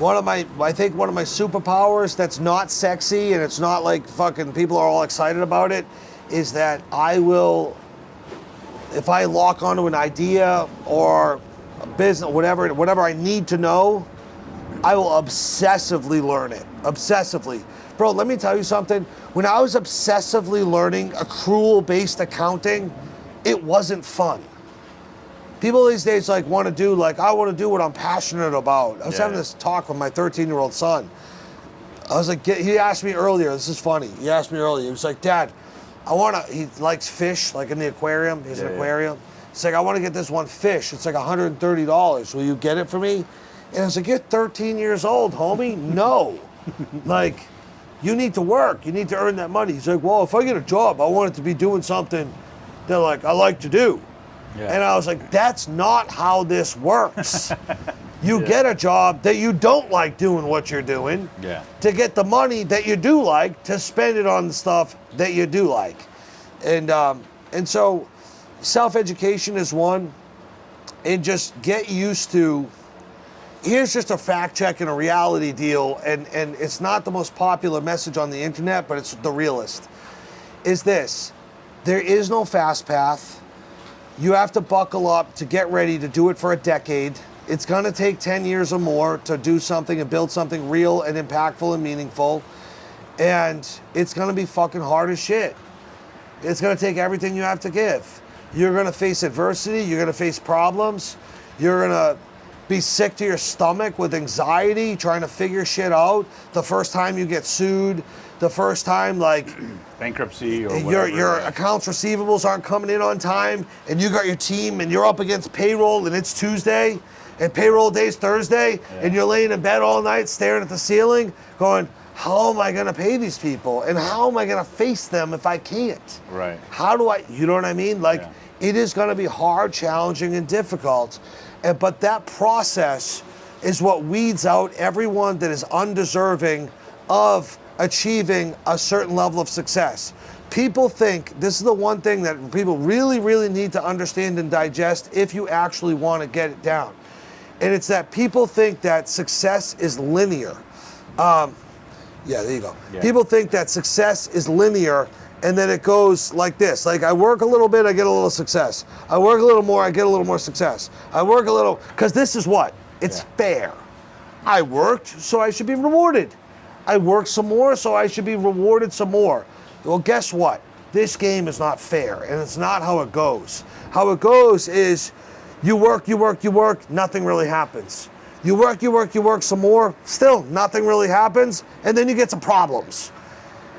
I think one of my superpowers that's not sexy and it's not like fucking people are all excited about it, is that I will, if I lock onto an idea or a business, whatever I need to know, I will obsessively learn it. Obsessively. Bro, let me tell you something. When I was obsessively learning accrual-based accounting, it wasn't fun. People these days like want to do, like, I want to do what I'm passionate about. I was having this talk with my 13-year-old son. I was like, he asked me earlier, this is funny. He asked me earlier, he was like, Dad, he likes fish, like in the aquarium. He has an aquarium. He's like, I want to get this one fish. It's like $130. Will you get it for me? And I was like, you're 13 years old, homie. No. Like, you need to work. You need to earn that money. He's like, well, if I get a job, I want it to be doing something that like I like to do. And I was like, that's not how this works. You get a job that you don't like doing what you're doing to get the money that you do like to spend it on the stuff that you do like. And so self-education is one, and just get used to, here's just a fact check and a reality deal, and it's not the most popular message on the internet, but it's the realest, is this: there is no fast path. You have to buckle up to get ready to do it for a decade. It's gonna take 10 years or more to do something and build something real and impactful and meaningful. And it's gonna be fucking hard as shit. It's gonna take everything you have to give. You're gonna face adversity, you're gonna face problems, you're gonna be sick to your stomach with anxiety, trying to figure shit out. The first time you get sued, the first time like bankruptcy or whatever. Your accounts receivables aren't coming in on time, and you got your team and you're up against payroll and it's Tuesday and payroll day's Thursday, and you're laying in bed all night staring at the ceiling going, how am I gonna pay these people? And how am I gonna face them if I can't? Right. How do I, you know what I mean? Like, it is gonna be hard, challenging, and difficult. But that process is what weeds out everyone that is undeserving of achieving a certain level of success. People think, this is the one thing that people really, really need to understand and digest if you actually want to get it down. And it's that people think that success is linear. There you go. People think that success is linear, and then it goes like this. Like, I work a little bit, I get a little success. I work a little more, I get a little more success. I work a little, because this is what? It's fair. I worked, so I should be rewarded. I worked some more, so I should be rewarded some more. Well, guess what? This game is not fair, and it's not how it goes. How it goes is you work, nothing really happens. You work some more, still nothing really happens, and then you get some problems.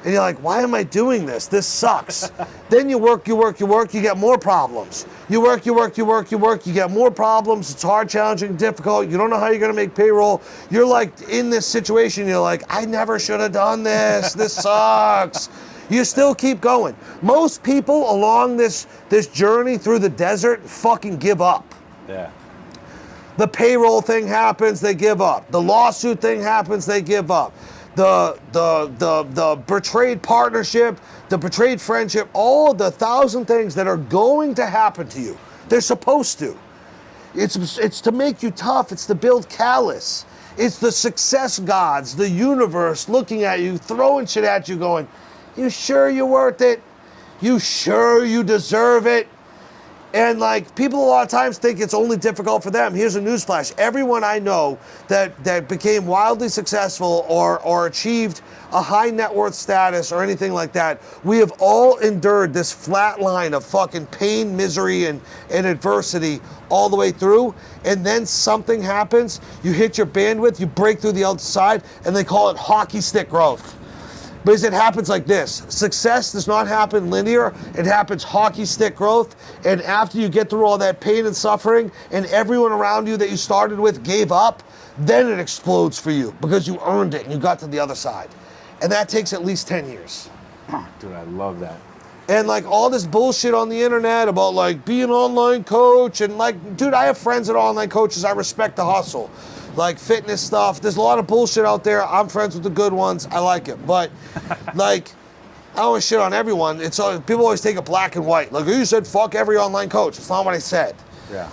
And you're like, why am I doing this? This sucks. Then you work, you get more problems. You work, you get more problems. It's hard, challenging, difficult. You don't know how you're gonna make payroll. You're like in this situation, you're like, I never should have done this. This sucks. You still keep going. Most people along this journey through the desert fucking give up. Yeah. The payroll thing happens, they give up. The lawsuit thing happens, they give up. The betrayed partnership, the betrayed friendship, all the 1,000 things that are going to happen to you. They're supposed to. It's to make you tough. It's to build callous. It's the success gods, the universe looking at you, throwing shit at you, going, you sure you're worth it? You sure you deserve it? And like, people a lot of times think it's only difficult for them. Here's a newsflash. Everyone I know that became wildly successful or achieved a high net worth status or anything like that, we have all endured this flat line of fucking pain, misery, and adversity all the way through. And then something happens, you hit your bandwidth, you break through the other side, and they call it hockey stick growth. Because it happens like this. Success does not happen linear. It happens hockey stick growth. And after you get through all that pain and suffering and everyone around you that you started with gave up, then it explodes for you because you earned it and you got to the other side. And that takes at least 10 years. Dude, I love that. And like all this bullshit on the internet about like be an online coach and like, dude, I have friends that are online coaches. I respect the hustle. Like fitness stuff. There's a lot of bullshit out there. I'm friends with the good ones. I like it. But like, I don't always shit on everyone. It's people always take it black and white. Like, you said fuck every online coach. It's not what I said. Yeah.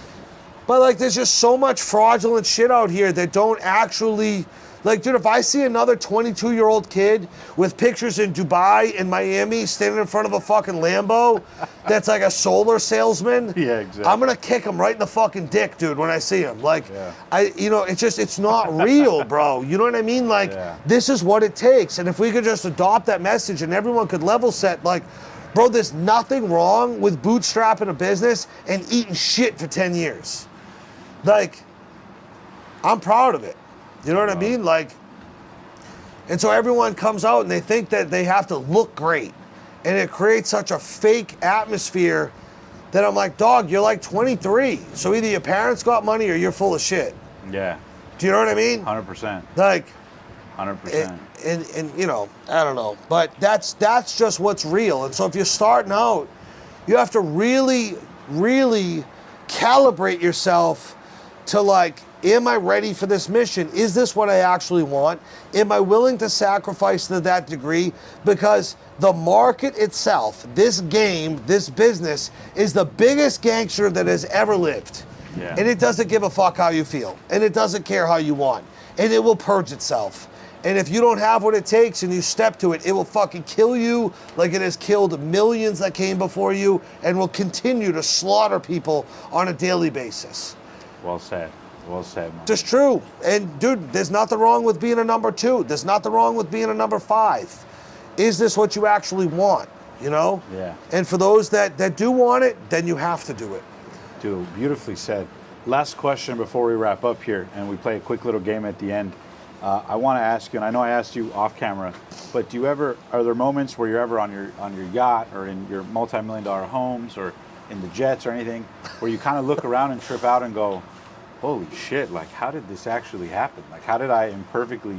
But like, there's just so much fraudulent shit out here that don't actually, like, dude, if I see another 22-year-old kid with pictures in Dubai and Miami standing in front of a fucking Lambo that's like a solar salesman, Yeah, exactly. I'm gonna kick him right in the fucking dick, dude, when I see him. Like, it's not real, bro. You know what I mean? Like, This is what it takes. And if we could just adopt that message and everyone could level set, like, bro, there's nothing wrong with bootstrapping a business and eating shit for 10 years. Like, I'm proud of it. You know what I mean? Like, and so everyone comes out and they think that they have to look great. And it creates such a fake atmosphere that I'm like, dog, you're like 23. So either your parents got money or you're full of shit. Yeah. Do you know what I mean? 100%. Like, 100%. And you know, I don't know. But that's just what's real. And so if you're starting out, you have to really, really calibrate yourself to like, am I ready for this mission? Is this what I actually want? Am I willing to sacrifice to that degree? Because the market itself, this game, this business, is the biggest gangster that has ever lived. Yeah. And it doesn't give a fuck how you feel. And it doesn't care how you want. And it will purge itself. And if you don't have what it takes and you step to it, it will fucking kill you like it has killed millions that came before you and will continue to slaughter people on a daily basis. Well said. Well said, man. Just true. And dude, there's nothing wrong with being a number 2. There's nothing wrong with being a number 5. Is this what you actually want? You know? Yeah. And for those that do want it, then you have to do it. Dude, beautifully said. Last question before we wrap up here, and we play a quick little game at the end. I want to ask you, and I know I asked you off camera, but are there moments where you're ever on your yacht or in your multi-million-dollar homes or in the jets or anything where you kind of look around and trip out and go, holy shit, like how did this actually happen? Like how did I imperfectly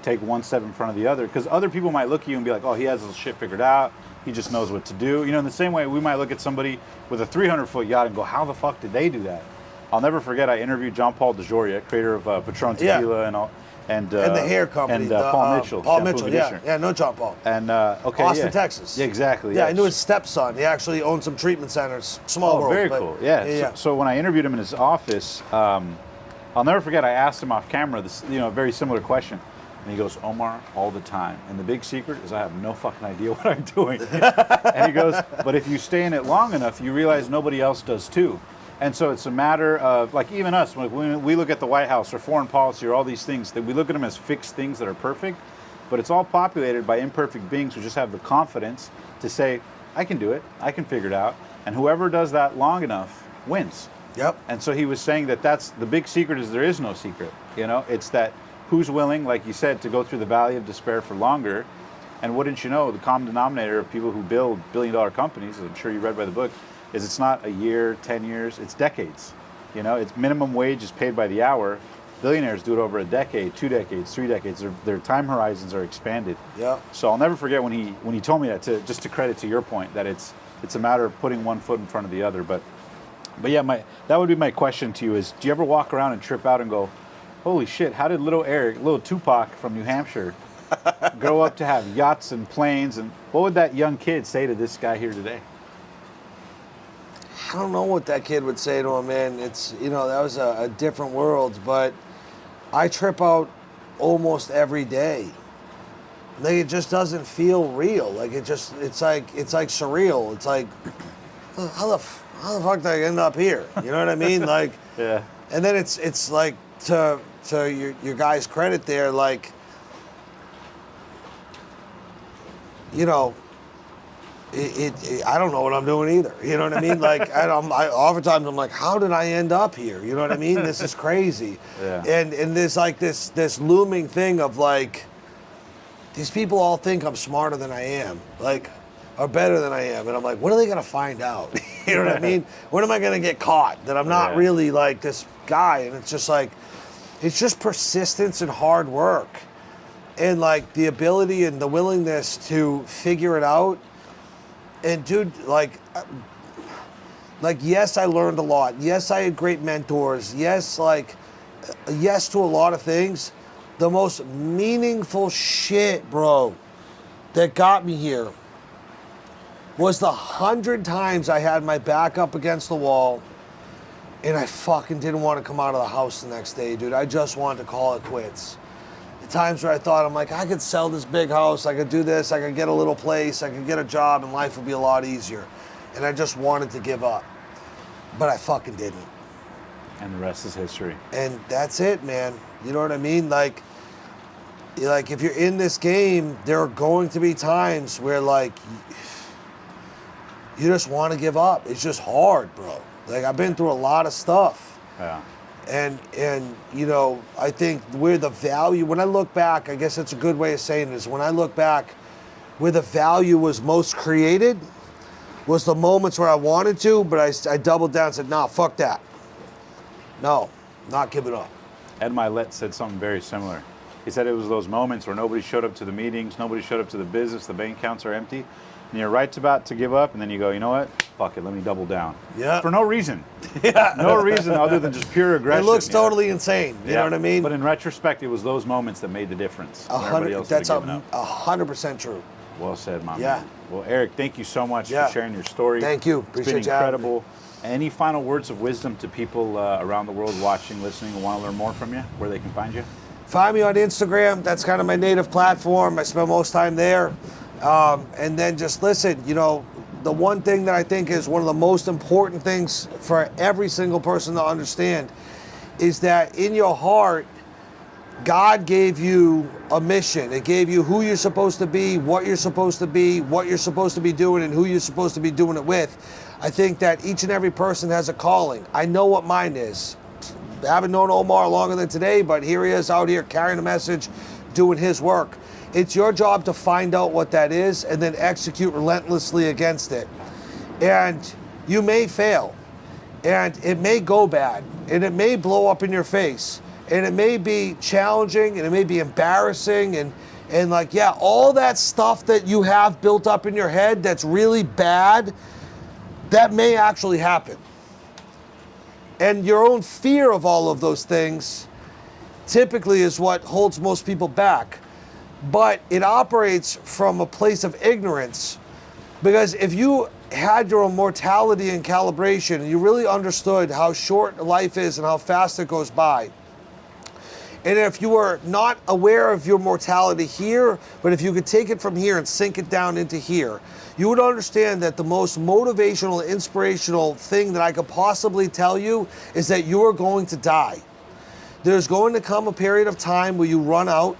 take one step in front of the other? Because other people might look at you and be like, oh, he has his shit figured out. He just knows what to do. You know, in the same way we might look at somebody with a 300-foot yacht and go, how the fuck did they do that? I'll never forget, I interviewed John Paul DeJoria, creator of Patron Tequila and the hair company. And Paul Mitchell. Paul Mitchell, yeah, no John Paul. And Austin, Texas. Yeah, exactly. Yeah, I knew his stepson. He actually owned some treatment centers. Small world. Very cool. Yeah. So when I interviewed him in his office, I'll never forget, I asked him off camera this, a very similar question. And he goes, Omar, all the time. And the big secret is I have no fucking idea what I'm doing. And he goes, but if you stay in it long enough, you realize nobody else does too. And so it's a matter of, like, even us, when we look at the White House or foreign policy or all these things, that we look at them as fixed things that are perfect, but it's all populated by imperfect beings who just have the confidence to say, I can do it, I can figure it out, and whoever does that long enough wins. Yep. And so he was saying that that's the big secret, is there is no secret. You know, it's that who's willing, like you said, to go through the valley of despair for longer. And wouldn't you know, the common denominator of people who build billion-dollar companies, as I'm sure you read by the book, is it's not a year, 10 years, it's decades. You know, it's minimum wage is paid by the hour. Billionaires do it over a decade, 2 decades, 3 decades. Their time horizons are expanded. Yeah. So I'll never forget when he told me that, just to credit to your point, that it's a matter of putting one foot in front of the other. But yeah, that would be my question to you is, do you ever walk around and trip out and go, holy shit, how did little Tupac from New Hampshire grow up to have yachts and planes? And what would that young kid say to this guy here today? I don't know what that kid would say to him, man. It's, you know, that was a different world, but I trip out almost every day. Like, it just doesn't feel real. Like, it's like surreal. It's like, how the fuck did I end up here? You know what I mean? Like, Yeah. And then it's like, to your guy's credit there, like, you know, I don't know what I'm doing either. You know what I mean? Like, oftentimes I'm like, how did I end up here? You know what I mean? This is crazy. Yeah. And there's like this looming thing of like, these people all think I'm smarter than I am, like, or better than I am. And I'm like, when are they gonna find out? You know what I mean? When am I gonna get caught that I'm not really like this guy? And it's just like, it's just persistence and hard work. And like the ability and the willingness to figure it out. And dude, like, yes, I learned a lot. Yes, I had great mentors. Yes, yes to a lot of things. The most meaningful shit, bro, that got me here was the 100 times I had my back up against the wall and I fucking didn't want to come out of the house the next day, dude. I just wanted to call it quits. The times where I thought, I'm like, I could sell this big house, I could do this, I could get a little place, I could get a job, and life would be a lot easier. And I just wanted to give up. But I fucking didn't. And the rest is history. And that's it, man. You know what I mean? Like if you're in this game, there are going to be times where like you just want to give up. It's just hard, bro. Like, I've been through a lot of stuff. Yeah. And you know, I think where the value, when I look back, I guess that's a good way of saying this. When I look back, where the value was most created was the moments where I wanted to, but I doubled down and said, nah, fuck that. No, not giving up. Ed Milet said something very similar. He said it was those moments where nobody showed up to the meetings, nobody showed up to the business, the bank accounts are empty, and you're right about to give up, and then you go, you know what? Fuck it, let me double down. Yeah. For no reason. Yeah. No reason other than just pure aggression. It looks totally insane. You know what I mean? But in retrospect, it was those moments that made the difference. When everybody else that's had given up. 100% true. Well said, my Yeah. man. Well, Eric, thank you so much for sharing your story. Thank you. It's Appreciate been you having incredible. Any final words of wisdom to people around the world watching, listening, and want to learn more from you, where they can find you? Find me on Instagram. That's kind of my native platform. I spend most time there. And then just listen, you know, the one thing that I think is one of the most important things for every single person to understand is that in your heart, God gave you a mission. It gave you who you're supposed to be, what you're supposed to be, what you're supposed to be doing, and who you're supposed to be doing it with. I think that each and every person has a calling. I know what mine is. I haven't known Omar longer than today, but here he is out here carrying a message, doing his work. It's your job to find out what that is and then execute relentlessly against it. And you may fail, and it may go bad, and it may blow up in your face, and it may be challenging, and it may be embarrassing, and like, yeah, all that stuff that you have built up in your head that's really bad, that may actually happen. And your own fear of all of those things typically is what holds most people back. But it operates from a place of ignorance, because if you had your own mortality and calibration and you really understood how short life is and how fast it goes by, And if you are not aware of your mortality here, but if you could take it from here and sink it down into here, you would understand that the most motivational, inspirational thing that I could possibly tell you is that you are going to die. There's going to come a period of time where you run out,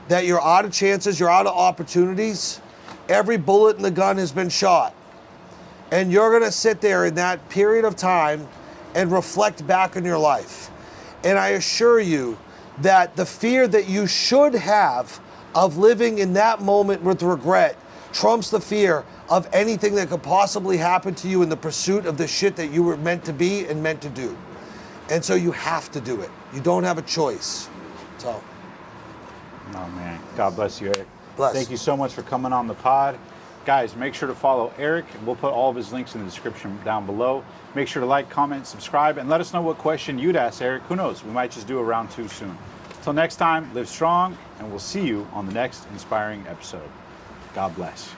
that you're out of chances, you're out of opportunities. Every bullet in the gun has been shot. And you're gonna sit there in that period of time and reflect back on your life. And I assure you that the fear that you should have of living in that moment with regret trumps the fear of anything that could possibly happen to you in the pursuit of the shit that you were meant to be and meant to do. And so you have to do it. You don't have a choice. So. Oh man, God bless you, Eric. Bless. Thank you so much for coming on the pod. Guys, make sure to follow Eric. We'll put all of his links in the description down below. Make sure to like, comment, subscribe, and let us know what question you'd ask Eric. Who knows? We might just do a round 2 soon. Till next time, live strong, and we'll see you on the next inspiring episode. God bless.